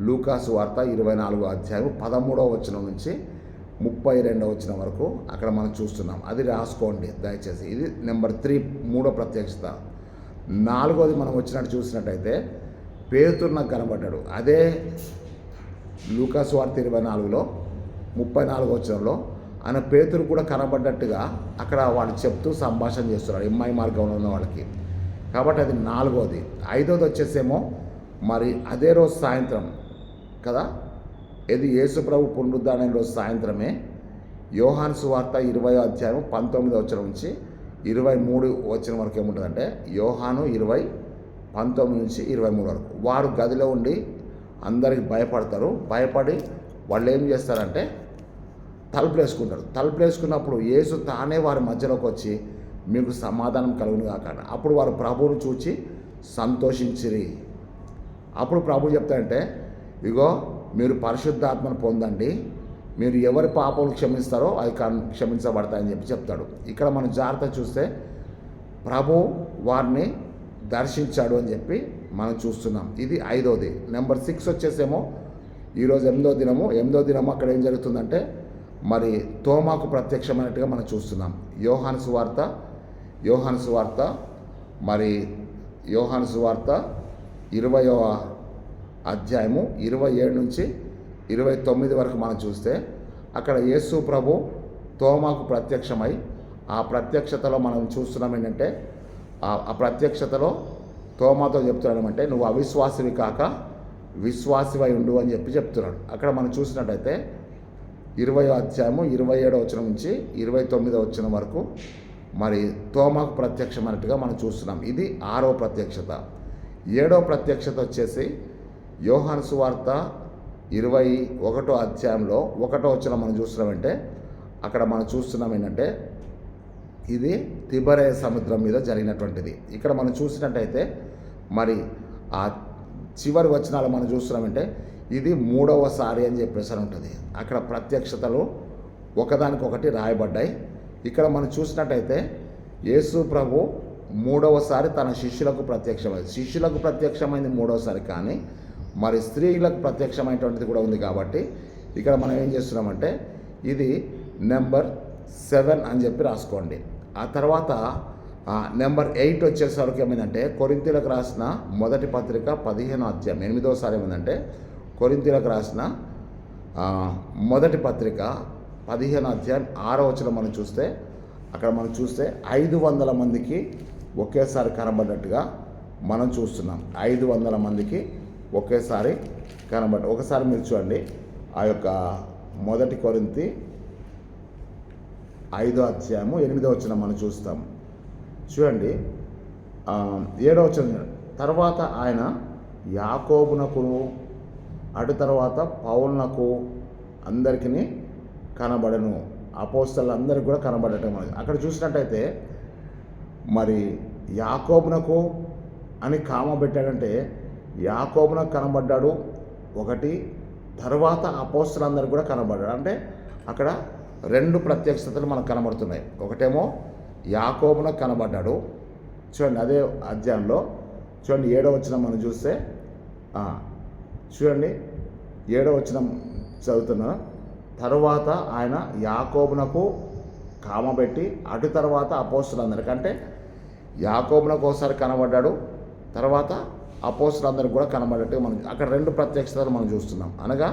లూకా సువార్త 24వ అధ్యాయం 13వ వచనం నుంచి 32వ వచనం వరకు అక్కడ మనం చూస్తున్నాం. అది రాసుకోండి దయచేసి. ఇది నెంబర్ 3 మూడో ప్రత్యక్షత. 4వది మనం వచ్చినట్టు చూసినట్టయితే పేతురు నాకు కనబడ్డాడు. అదే లూకా సువార్త 24లో 34వ వచనంలో ఆయన పేతురు కూడా కనబడ్డట్టుగా అక్కడ వాళ్ళు చెప్తూ సంభాషణ చేస్తున్నారు ఎమ్మాయి మార్గంలో ఉన్న వాళ్ళకి. కాబట్టి అది 4వది. 5వది వచ్చేసేమో మరి అదే రోజు సాయంత్రం కదా, ఇది యేసు ప్రభు పునరుద్ధరణ రోజు సాయంత్రమే యోహాను సువార్త 20వ అధ్యాయం 19వ వచనం నుంచి 23వ వచనం వరకు ఏముంటుందంటే యోహాను 20, 19-23 వరకు. వారు గదిలో ఉండి అందరికి భయపడతారు. భయపడి వాళ్ళు ఏం చేస్తారంటే తలుపులు వేసుకుంటారు. తలుపులు వేసుకున్నప్పుడు యేసు తానే వారి మధ్యలోకి వచ్చి మీకు సమాధానం కలుగును గాక. అప్పుడు వారు ప్రభువును చూచి సంతోషించిరి. అప్పుడు ప్రభు చెప్తాడంటే, ఇగో మీరు పరిశుద్ధాత్మను పొందండి, మీరు ఎవరి పాపాలు క్షమిస్తారో అవి క్షమించబడతాయని చెప్తాడు. ఇక్కడ మనం జాగ్రత్త చూస్తే ప్రభు వారిని దర్శించాడు అని చెప్పి మనం చూస్తున్నాం. ఇది 5వది. నెంబర్ 6 వచ్చేసేమో ఈరోజు 8వ దినము అక్కడ ఏం జరుగుతుందంటే మరి తోమాకు ప్రత్యక్షమైనట్టుగా మనం చూస్తున్నాం. యోహాను సువార్త మరి యోహాను సువార్త 20వ అధ్యాయము 27-29 వరకు మనం చూస్తే అక్కడ యేసు ప్రభు తోమాకు ప్రత్యక్షమై ఆ ప్రత్యక్షతలో మనం చూస్తున్నాం ఏంటంటే ఆ ప్రత్యక్షతలో తోమాతో చెప్తున్నాడు అంటే నువ్వు అవిశ్వాసివి కాక విశ్వాసివై ఉండు అని చెప్తున్నాడు. అక్కడ మనం చూసినట్టయితే 20వ అధ్యాయము 27వ వచనం నుంచి 29వ వచనం వరకు మరి తోమాకు ప్రత్యక్షమైనట్టుగా మనం చూస్తున్నాం. ఇది 6వ ప్రత్యక్షత. 7వ ప్రత్యక్షత వచ్చేసి యోహాను సువార్త 21వ అధ్యాయంలో 1వ వచనం మనం చూస్తున్నామంటే అక్కడ మనం చూస్తున్నాం ఏంటంటే ఇది తిబెరే సముద్రం మీద జరిగినటువంటిది. ఇక్కడ మనం చూసినట్టయితే మరి ఆ చివరి వచనాలు మనం చూస్తున్నామంటే ఇది 3వసారి అని చెప్పేసి ఉంటుంది. అక్కడ ప్రత్యక్షతలు ఒకదానికొకటి రాయబడ్డాయి. ఇక్కడ మనం చూసినట్టయితే యేసు ప్రభు 3వసారి తన శిష్యులకు ప్రత్యక్షమైంది 3వసారి, కానీ మరి స్త్రీలకు ప్రత్యక్షమైనటువంటిది కూడా ఉంది. కాబట్టి ఇక్కడ మనం ఏం చేస్తున్నామంటే ఇది నెంబర్ 7 అని చెప్పి రాసుకోండి. ఆ తర్వాత నెంబర్ 8 వచ్చేసరికి ఏమైందంటే కొరింథీయులకు రాసిన మొదటి పత్రిక 15వ అధ్యాయం 8వసారి ఏమైందంటే కొరింథీయులకు రాసిన మొదటి పత్రిక 15వ అధ్యాయం 6వ వచనం మనం చూస్తే అక్కడ మనం చూస్తే 500 మందికి ఒకేసారి కనబడ్డట్టుగా మనం చూస్తున్నాం. 500 మందికి ఒకేసారి ఒకసారి మీరు చూడండి. ఆ యొక్క మొదటి కొరింథీ 5వ అధ్యాయము 8వ వచనం మనం చూస్తాం. చూడండి 7వ వచనం. తర్వాత ఆయన యాకోబునకు అటు తర్వాత పౌలునకు అందరికీ కనబడను, అపోస్తలులందరికీ కూడా కనబడటం. అక్కడ చూసినట్టయితే మరి యాకోబునకు అని కామ పెట్టాడంటే యాకోబునకు కనబడ్డాడు ఒకటి, తర్వాత అపోస్తలులందరికీ కూడా కనబడ్డాడు. అంటే అక్కడ 2 ప్రత్యక్షతలు మనకు కనబడుతున్నాయి. ఒకటేమో యాకోబునకు కనబడ్డాడు, చూడండి అదే అధ్యాయంలో చూడండి 7వ వచనం మనం చూస్తే చూడండి 7వ వచనం చదువుతున్నా. తర్వాత ఆయన యాకోబునకు కామబెట్టి అటు తర్వాత అపోస్తలులందరికీ, అంటే యాకోబునకు ఒకసారి కనబడ్డాడు, తర్వాత అపోస్తలులందరికీ కూడా కనబడ్డట్టు మనం అక్కడ 2 ప్రత్యక్షతలు మనం చూస్తున్నాం. అనగా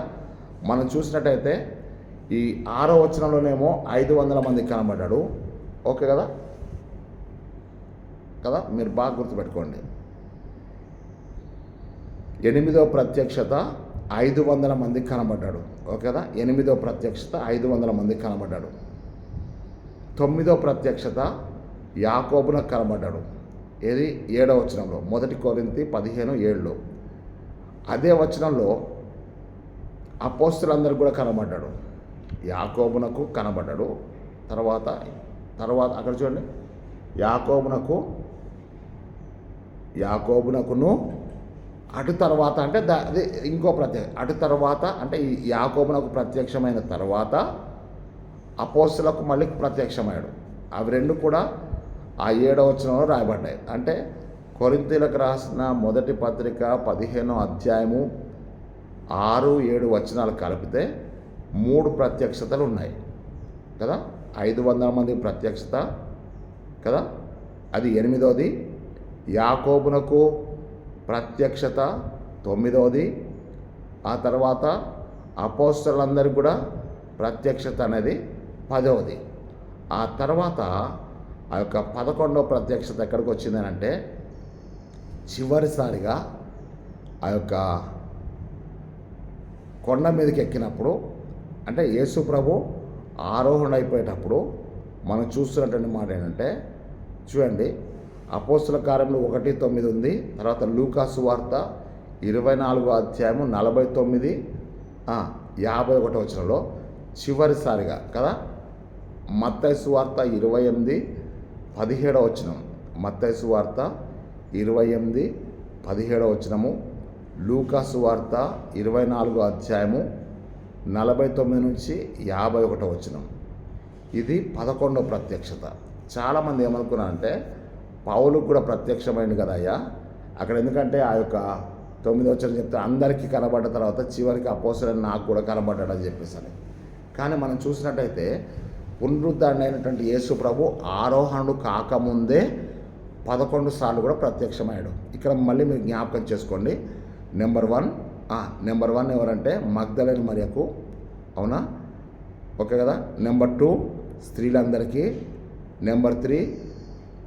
మనం చూసినట్టయితే ఈ 6వ వచనంలోనేమో 500 మందికి కనబడ్డాడు. ఓకే కదా మీరు బాగా గుర్తుపెట్టుకోండి. 8వ ప్రత్యక్షత 500 మందికి కనబడ్డాడు. ఓకే కదా 8వ ప్రత్యక్షత 500 మందికి కనబడ్డాడు. 9వ ప్రత్యక్షత యాకోబునకు కనబడ్డాడు. ఏది 7వ వచనంలో, మొదటి కొరింథీ 15:7లో. అదే వచనంలో అపోస్తలులందరికీ కూడా కనబడ్డాడు. యాకోబునకు కనబడ్డాడు, తర్వాత అక్కడ చూడండి యాకోబునకును అటు తర్వాత అంటే అది ఇంకో అటు తర్వాత అంటే ఈ యాకోబునకు ప్రత్యక్షమైన తర్వాత అపోస్తలకు మళ్ళీ ప్రత్యక్షమయ్యాడు. అవి 2 కూడా ఆ 7వ వచనంలో రాయబడ్డాయి. అంటే కొరింథీయులకు రాసిన మొదటి పత్రిక 15వ అధ్యాయము 6-7 వచనాలు కలిపితే 3 ప్రత్యక్షతలు ఉన్నాయి కదా. 500 మంది ప్రత్యక్షత కదా, అది 8వది. యాకోబునకు ప్రత్యక్షత 9వది. ఆ తర్వాత అపోస్తలులందరికీ కూడా ప్రత్యక్షత అనేది 10వది. ఆ తర్వాత ఆ యొక్క 11వ ప్రత్యక్షత ఎక్కడికి వచ్చిందని అంటే చివరిసారిగా ఆ యొక్క కొండ మీదకి ఎక్కినప్పుడు, అంటే యేసు ప్రభు ఆరోహణ అయిపోయేటప్పుడు మనం చూస్తున్నటువంటి మాట ఏంటంటే చూడండి అపోస్తుల కార్యములు 1:9 ఉంది. తర్వాత లూకా సువార్త 24వ అధ్యాయము 49, 51 వచనంలో చివరిసారిగా కదా. మత్తయి సువార్త 28:17 వచనం, మత్తయి సువార్త 28:17 వచనము, లూకా సువార్త 24వ అధ్యాయము 49 నుంచి 51 వచనం. ఇది 11వ ప్రత్యక్షత. చాలామంది ఏమనుకున్నారంటే పౌలుకు కూడా ప్రత్యక్షమైంది కదా అయ్యా అక్కడ, ఎందుకంటే ఆ యొక్క 9వ వచనం చెప్తే అందరికీ కనబడ్డ తర్వాత చివరికి అపోస్తలుడైన నాకు కూడా కనబడ్డాడని చెప్పేసి. కానీ మనం చూసినట్టయితే పునరుద్ధరణ అయినటువంటి యేసు ప్రభు ఆరోహణుడు కాకముందే 11 సార్లు కూడా ప్రత్యక్షమయ్యాడు. ఇక్కడ మళ్ళీ మీరు జ్ఞాపకం చేసుకోండి. నెంబర్ వన్ ఎవరంటే మగ్దలేని మరియకు, అవునా, ఓకే కదా. నెంబర్ 2 స్త్రీలందరికీ. నెంబర్ 3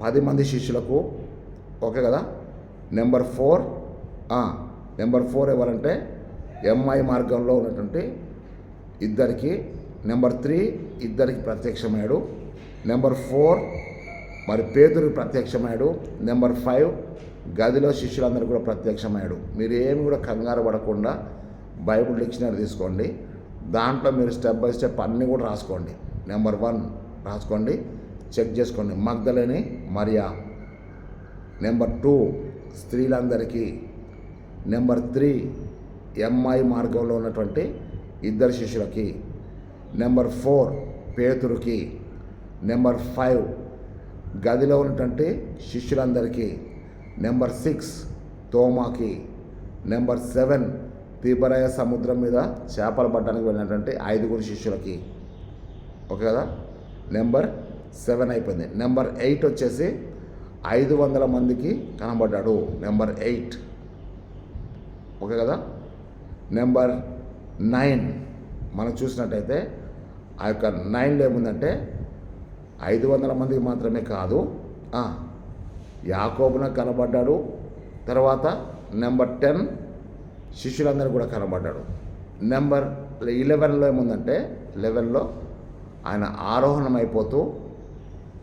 10 మంది శిష్యులకు, ఓకే కదా. నెంబర్ 4 ఎవరంటే ఎంఐ మార్గంలో ఉన్నటువంటి ఇద్దరికి. నెంబర్ 3 ఇద్దరికి ప్రత్యక్షమయ్యాడు. నెంబర్ 4 మరి పేతురికి ప్రత్యక్షమయ్యాడు. నెంబర్ 5 గదిలో శిష్యులందరూ కూడా ప్రత్యక్షమయ్యాడు. మీరు ఏమి కూడా కంగారు పడకుండా బైబిల్ డిక్షనరీ తీసుకోండి, దాంట్లో మీరు స్టెప్ బై స్టెప్ అన్నీ కూడా రాసుకోండి. నెంబర్ 1 రాసుకోండి, చెక్ చేసుకోండి, మగ్దలేని మరియా. నెంబర్ 2 స్త్రీలందరికీ. నెంబర్ 3 ఎంఐ మార్గంలో ఉన్నటువంటి ఇద్దరు శిష్యులకి. నెంబర్ 4 పేతురుకి. నెంబర్ 5 గదిలో ఉన్నటువంటి శిష్యులందరికీ. నెంబర్ 6 తోమాకి. నెంబర్ 7 తిబెరయ సముద్రం మీద చేపలు పట్టడానికి వెళ్ళినటువంటి 5 శిష్యులకి, ఓకే కదా. నెంబర్ 7 అయిపోయింది. నెంబర్ 8 వచ్చేసి 500 మందికి కనబడ్డాడు. నెంబర్ 8, ఓకే కదా. నెంబర్ 9 మనం చూసినట్టయితే ఆ యొక్క 9లో ఏముందంటే 500 మందికి మాత్రమే కాదు, యాకోబునకు కనబడ్డాడు. తర్వాత నెంబర్ 10 శిష్యులందరూ కూడా కనబడ్డాడు. నెంబర్ 11లో ఏముందంటే 11లో ఆయన ఆరోహణం అయిపోతూ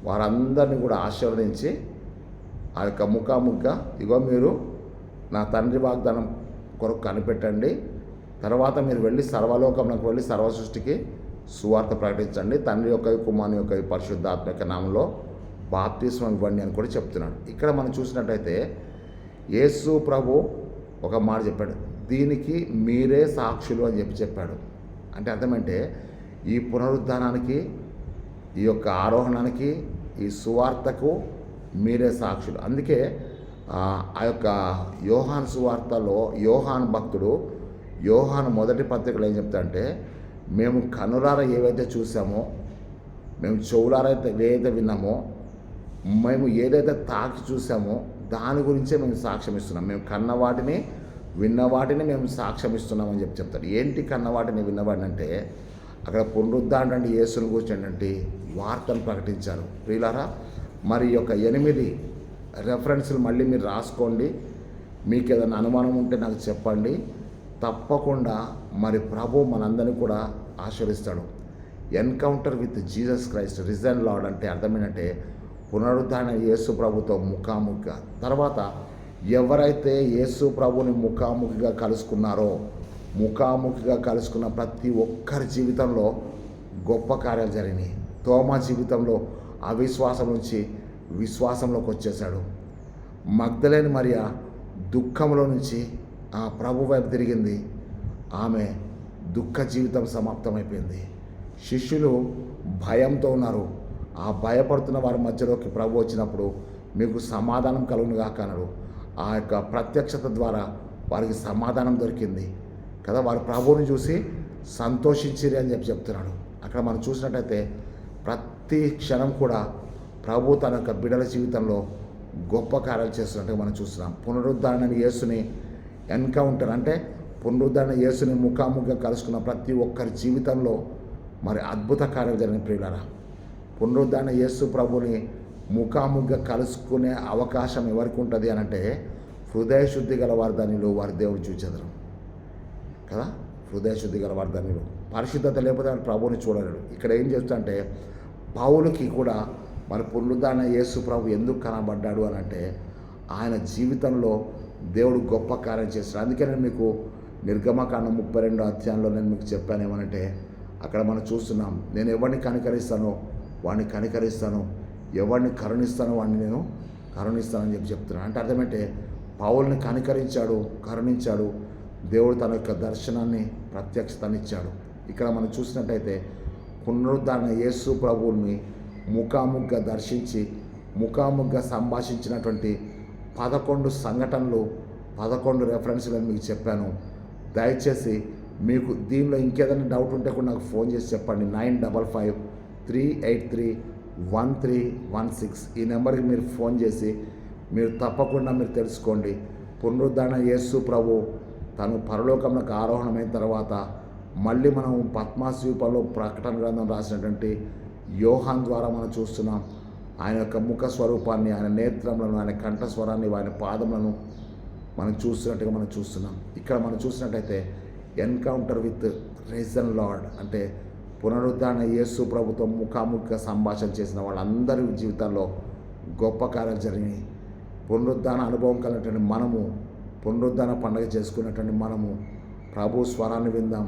వారందరినీ కూడా ఆశీర్వదించి ఆ యొక్క ముఖాముఖిగా, ఇగో మీరు నా తండ్రి వాగ్దానం కొరకు కనిపెట్టండి, తర్వాత మీరు వెళ్ళి సర్వలోకంలోకి వెళ్ళి సర్వ సృష్టికి సువార్త ప్రకటించండి, తండ్రి యొక్క కుమారుని యొక్క పరిశుద్ధాత్మ యొక్క నామంలో బాప్తిస్మం ఇవ్వండి అని కూడా చెప్తున్నాడు. ఇక్కడ మనం చూసినట్టయితే యేసు ప్రభు ఒక మాట చెప్పాడు, దీనికి మీరే సాక్షులు అని చెప్పాడు. అంటే అర్థమంటే ఈ పునరుద్ధానానికి, ఈ యొక్క ఆరోహణానికి, ఈ సువార్తకు మీరే సాక్షులు. అందుకే ఆ యొక్క యోహాను సువార్తలో యోహాను భక్తుడు యోహాను మొదటి పత్రికలో ఏం చెప్తాడంటే, మేము కనులారా ఏవైతే చూసామో, మేము చెవులారా ఏదైతే విన్నామో, మేము ఏదైతే తాకి చూసామో దాని గురించే మేము సాక్ష్యం ఇస్తున్నాం. మేము కన్న వాటిని విన్న వాటిని మేము సాక్ష్యం ఇస్తున్నామని చెప్తాడు. ఏంటి కన్న వాటిని విన్నవాడిని అంటే అక్కడ పునరుద్ధరణ అంటే యేసుని గురించి ఏంటంటే వార్తను ప్రకటించారు. ప్రియులారా, మరి యొక్క 8 రెఫరెన్స్లు మళ్ళీ మీరు రాసుకోండి. మీకు ఏదైనా అనుమానం ఉంటే నాకు చెప్పండి, తప్పకుండా మరి ప్రభు మనందరినీ కూడా ఆశీర్వదిస్తాడు. Encounter with Jesus Christ risen lord అంటే అర్థం ఏంటంటే పునరుద్ధరణ యేసు ప్రభుతో ముఖాముఖిగా. తర్వాత ఎవరైతే యేసు ప్రభుని ముఖాముఖిగా కలుసుకున్నారో, ముఖాముఖిగా కలుసుకున్న ప్రతి ఒక్కరి జీవితంలో గొప్ప కార్యాలు జరిగినాయి. తోమా జీవితంలో అవిశ్వాసం నుంచి విశ్వాసంలోకి వచ్చేసాడు. మగ్దలేని మరియా దుఃఖంలో నుంచి ఆ ప్రభు వైపు తిరిగింది. ఆమె దుఃఖ జీవితం సమాప్తమైపోయింది. శిష్యులు భయంతో ఉన్నారు. ఆ భయపడుతున్న వారి మధ్యలోకి ప్రభు వచ్చినప్పుడు మీకు సమాధానం కలుగునుగాక అన్నాడు. ఆ యొక్క ప్రత్యక్షత ద్వారా వారికి సమాధానం దొరికింది కదా. వారు ప్రభువుని చూసి సంతోషించిరి అని చెప్తున్నాడు. అక్కడ మనం చూసినట్టయితే ప్రతి క్షణం కూడా ప్రభు తన యొక్క బిడ్డల జీవితంలో గొప్ప కార్యాలు చేస్తున్నట్టుగా మనం చూస్తున్నాం. పునరుద్ధరణ యేసుని ఎన్కౌంటర్ అంటే పునరుద్ధరణ యేసుని ముఖాముఖిగా కలుసుకున్న ప్రతి ఒక్కరి జీవితంలో మరి అద్భుత కార్యాలు జరిగిన ప్రియులారా. పునరుద్ధరణ యేసు ప్రభుని ముఖాముఖిగా కలుసుకునే అవకాశం ఎవరికి ఉంటుంది అని అంటే హృదయ శుద్ధి గల వారి ధన్యులు, వారి దేవుడు చూచెదరు కదా. హృదయ శుద్ధి గల వారి ధన్యులు. పరిశుద్ధత లేకపోతే ఆయన ప్రభుని చూడలేడు. ఇక్కడ ఏం చేస్తుంటే పౌలుకి కూడా మరి పునరుద్ధారణ యేసు ప్రభు ఎందుకు కనబడ్డాడు అని అంటే ఆయన జీవితంలో దేవుడు గొప్ప కార్యం చేస్తాడు. అందుకే నేను మీకు నిర్గమకాండం 32 అధ్యాయంలో నేను మీకు చెప్పాను ఏమనంటే, అక్కడ మనం చూస్తున్నాం, నేను ఎవరిని కనికరిస్తానో వాడిని కనికరిస్తాను, ఎవరిని కరుణిస్తానో వాడిని నేను కరుణిస్తానని చెప్తున్నాను. అంటే అర్థమంటే పౌలుని కరుణించాడు. దేవుడు తన యొక్క దర్శనాన్ని ప్రత్యక్షతనిచ్చాడు. ఇక్కడ మనం చూసినట్టయితే పునరుద్ధరణ యేసు ప్రభువుని ముఖాముఖిగా దర్శించి ముఖాముఖిగా సంభాషించినటువంటి 11 సంఘటనలు, 11 రెఫరెన్స్లు మీకు చెప్పాను. దయచేసి మీకు దీనిలో ఇంకేదైనా డౌట్ ఉంటే కూడా నాకు ఫోన్ చేసి చెప్పండి. 955-383-1316 ఈ నెంబర్కి మీరు ఫోన్ చేసి మీరు తప్పకుండా మీరు తెలుసుకోండి. పునరుద్ధరణ యేసు ప్రభు తను పరలోకంలోకి ఆరోహణమైన తర్వాత మళ్ళీ మనం పద్మాసు ద్వీపంలో ప్రకటన గ్రంథం రాసినటువంటి యోహాన్ ద్వారా మనం చూస్తున్నాం. ఆయన యొక్క ముఖ స్వరూపాన్ని, ఆయన నేత్రములను, ఆయన కంఠస్వరాన్ని, ఆయన పాదములను మనం చూస్తున్నట్టుగా మనం చూస్తున్నాం. ఇక్కడ మనం చూసినట్టయితే ఎన్కౌంటర్ విత్ రిజన్ లార్డ్ అంటే పునరుద్ధరణ యేసు ప్రభుతో ముఖాముఖిగా సంభాషణ చేసిన వాళ్ళందరి జీవితాల్లో గొప్ప కార్యాలు జరిగినాయి. పునరుద్ధరణ అనుభవం కలిగినటువంటి మనము, పునరుద్ధరణ పండుగ చేసుకున్నటువంటి మనము ప్రభు స్వరాన్ని విందాం,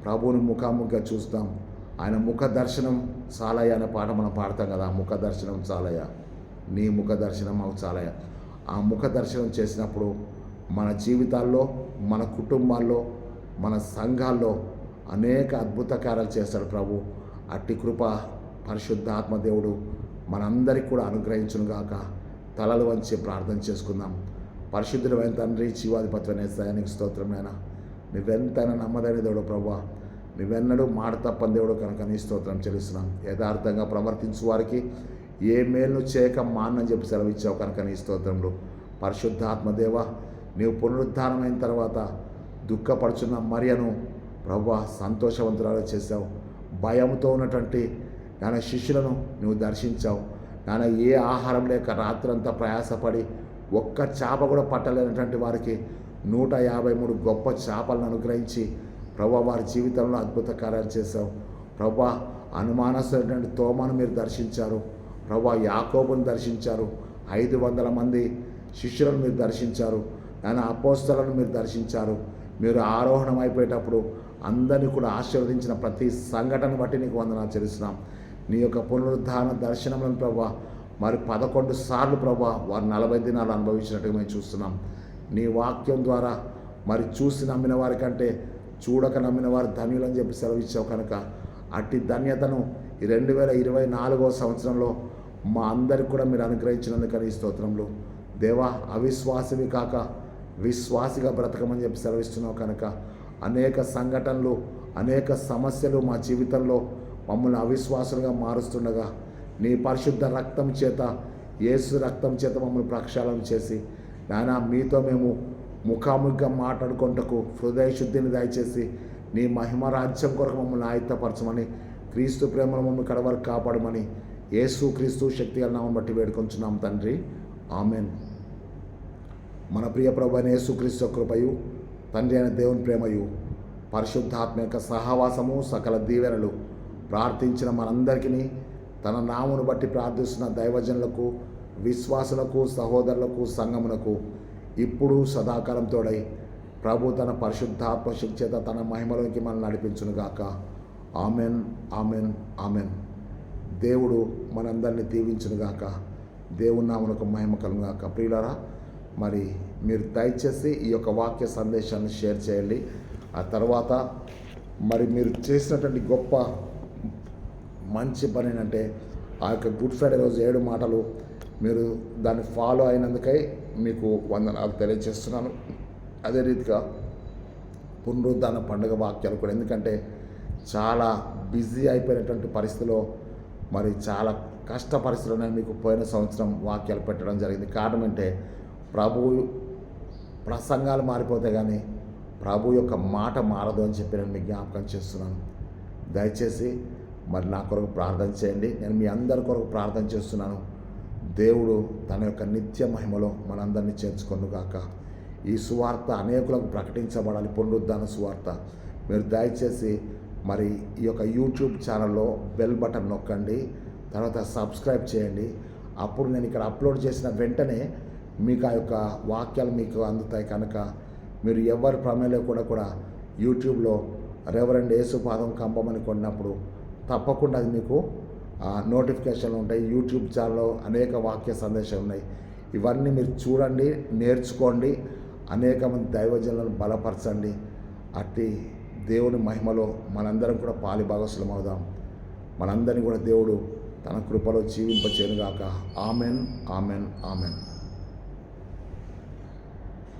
ప్రభువుని ముఖాముఖిగా చూస్తాం. ఆయన ముఖ దర్శనం చాలయ్య అనే పాట మనం పాడతాం కదా, ముఖ దర్శనం చాలయ్య, నీ ముఖ దర్శనం మాకు చాలయ్య. ఆ ముఖ దర్శనం చేసినప్పుడు మన జీవితాల్లో, మన కుటుంబాల్లో, మన సంఘాల్లో అనేక అద్భుత కార్యాలు చేస్తాడు ప్రభు. అట్టి కృప పరిశుద్ధ ఆత్మదేవుడు మనందరికీ కూడా అనుగ్రహించునుగాక. తలలు వంచి ప్రార్థన చేసుకుందాం. పరిశుద్ధుడైన తండ్రి, జీవాధిపత్యమైన యేసయ్యా స్తోత్రమైన, నువ్వెంతైనా నమ్మదైన దేవుడు ప్రభు, నువ్వెన్నడూ మాట తప్పని దేవుడు కనుక నీ స్తోత్రం చెల్లిస్తున్నాం. యథార్థంగా ప్రవర్తించు వారికి ఏ మేలును చేయక మానని చెప్పి సెలవిచ్చావు కనుక నీ స్తోత్రములు. పరిశుద్ధాత్మదేవ, నీవు పునరుద్ధానమైన తర్వాత దుఃఖపడుచున్న మరియను ప్రభు సంతోషవంతురాలు చేశావు. భయంతో ఉన్నటువంటి నాన్న శిష్యులను నువ్వు దర్శించావు. నాన్న ఏ ఆహారం లేక రాత్రంతా ప్రయాసపడి ఒక్క చేప కూడా పట్టలేనటువంటి వారికి 153 గొప్ప చేపలను అనుగ్రహించి ప్రభు వారి జీవితంలో అద్భుత కార్యాలు చేశావు. ప్రభు అనుమానస్తున్నటువంటి తోమాను మీరు దర్శించారు. ప్రభు యాకోబును దర్శించారు. 500 మంది శిష్యులను మీరు దర్శించారు. నాన్న అపోస్తలను మీరు దర్శించారు. మీరు ఆరోహణం అయిపోయేటప్పుడు అందరినీ కూడా ఆశీర్వదించిన ప్రతి సంఘటన బట్టి నీకు వందనాలు చెల్లిస్తున్నాం. నీ యొక్క పునరుద్ధారణ దర్శనములను ప్రభు మరి 11 సార్లు ప్రభు వారు 40 దినాలు అనుభవించినట్టుగా మేము చూస్తున్నాం. నీ వాక్యం ద్వారా మరి చూసి నమ్మిన వారి కంటే చూడక నమ్మిన వారు ధన్యులని చెప్పి సెలవిచ్చావు కనుక అట్టి ధన్యతను ఈ 2024వ సంవత్సరంలో మా అందరికి కూడా మీరు అనుగ్రహించినందుకని ఈ స్తోత్రంలో దేవా, అవిశ్వాసివి కాక విశ్వాసిగా బ్రతకమని చెప్పి సెలవిస్తున్నావు కనుక అనేక సంఘటనలు, అనేక సమస్యలు మా జీవితంలో మమ్మల్ని అవిశ్వాసులుగా మారుస్తుండగా నీ పరిశుద్ధ రక్తం చేత, యేసు రక్తం చేత మమ్మల్ని ప్రక్షాళన చేసి నాయన మీతో మేము ముఖాముఖిగా మాట్లాడుకుంటకు హృదయ శుద్ధిని దయచేసి నీ మహిమ రాజ్యం కొరకు మమ్మల్ని ఆయుత్తపరచమని, క్రీస్తు ప్రేమను మమ్మల్ని కడవరకు కాపాడమని యేసు క్రీస్తు శక్తిగల నామమును బట్టి వేడుకొంచున్నాం తండ్రి, ఆమెన్. మన ప్రియ ప్రభువైన యేసుక్రీస్తు కృపయు, తండ్రి అయిన దేవుని ప్రేమయు, పరిశుద్ధాత్మ యొక్క సహవాసము, సకల దీవెనలు ప్రార్థించిన మనందరికీ, తన నామును బట్టి ప్రార్థిస్తున్న దైవజనులకు, విశ్వాసులకు, సహోదరులకు, సంఘమునకు ఇప్పుడు సదాకాలం తోడై ప్రభు తన పరిశుద్ధాత్మ శక్తి చేత తన మహిమలోకి మనల్ని నడిపించునుగాక. Amen, amen, amen. దేవుడు మనందరినీ దీవించునుగాక. దేవుని నామమునకు మహిమ కలుగుగాక. ప్రియులారా, మరి మీరు దయచేసి ఈ యొక్క వాక్య సందేశాన్ని షేర్ చేయండి. ఆ తర్వాత మరి మీరు చేసినటువంటి గొప్ప మంచి పని ఏంటంటే ఆ యొక్క గుడ్ ఫ్రైడే రోజు 7 మాటలు మీరు దాన్ని ఫాలో అయినందుకై మీకు వందనాలు తెలియజేస్తున్నాను. అదే రీతిగా పునరుద్ధాన పండుగ వాక్యాలు కూడా, ఎందుకంటే చాలా బిజీ అయిపోయినటువంటి పరిస్థితిలో మరి చాలా కష్ట పరిస్థితుల్లో నేను మీకు పోయిన సంవత్సరం వాక్యాలు పెట్టడం జరిగింది. కారణం అంటే ప్రభువు ప్రసంగాలు మారిపోతే కానీ ప్రభు యొక్క మాట మారదు అని చెప్పి నేను మీకు జ్ఞాపకం చేస్తున్నాను. దయచేసి మరి నా కొరకు ప్రార్థన చేయండి. నేను మీ అందరి కొరకు ప్రార్థన చేస్తున్నాను. దేవుడు తన యొక్క నిత్య మహిమలో మనందరినీ చేర్చుకొనుగాక. ఈ సువార్త అనేకులకు ప్రకటించబడాలి, పునరుద్ధాన సువార్త. మీరు దయచేసి మరి ఈ యొక్క యూట్యూబ్ ఛానల్లో బెల్ బటన్ నొక్కండి. తర్వాత సబ్స్క్రైబ్ చేయండి. అప్పుడు నేను ఇక్కడ అప్లోడ్ చేసిన వెంటనే మీకు ఆ యొక్క వాక్యాలు మీకు అందుతాయి. కనుక మీరు ఎవరి ప్రమేయం లేకుండా కూడా యూట్యూబ్లో రెవరెండ్ యేసుపాదం కంబమని కొన్నప్పుడు తప్పకుండా అది మీకు నోటిఫికేషన్లు ఉంటాయి. యూట్యూబ్ ఛానల్లో అనేక వాక్య సందేశాలు ఉన్నాయి. ఇవన్నీ మీరు చూడండి, నేర్చుకోండి, అనేక మంది దైవజనులను బలపరచండి. అట్టి దేవుని మహిమలో మనందరం కూడా పాలి భాగస్వాములం అవుదాం. మనందరినీ కూడా దేవుడు తన కృపలో జీవింపచేయునుగాక. Amen, amen, amen.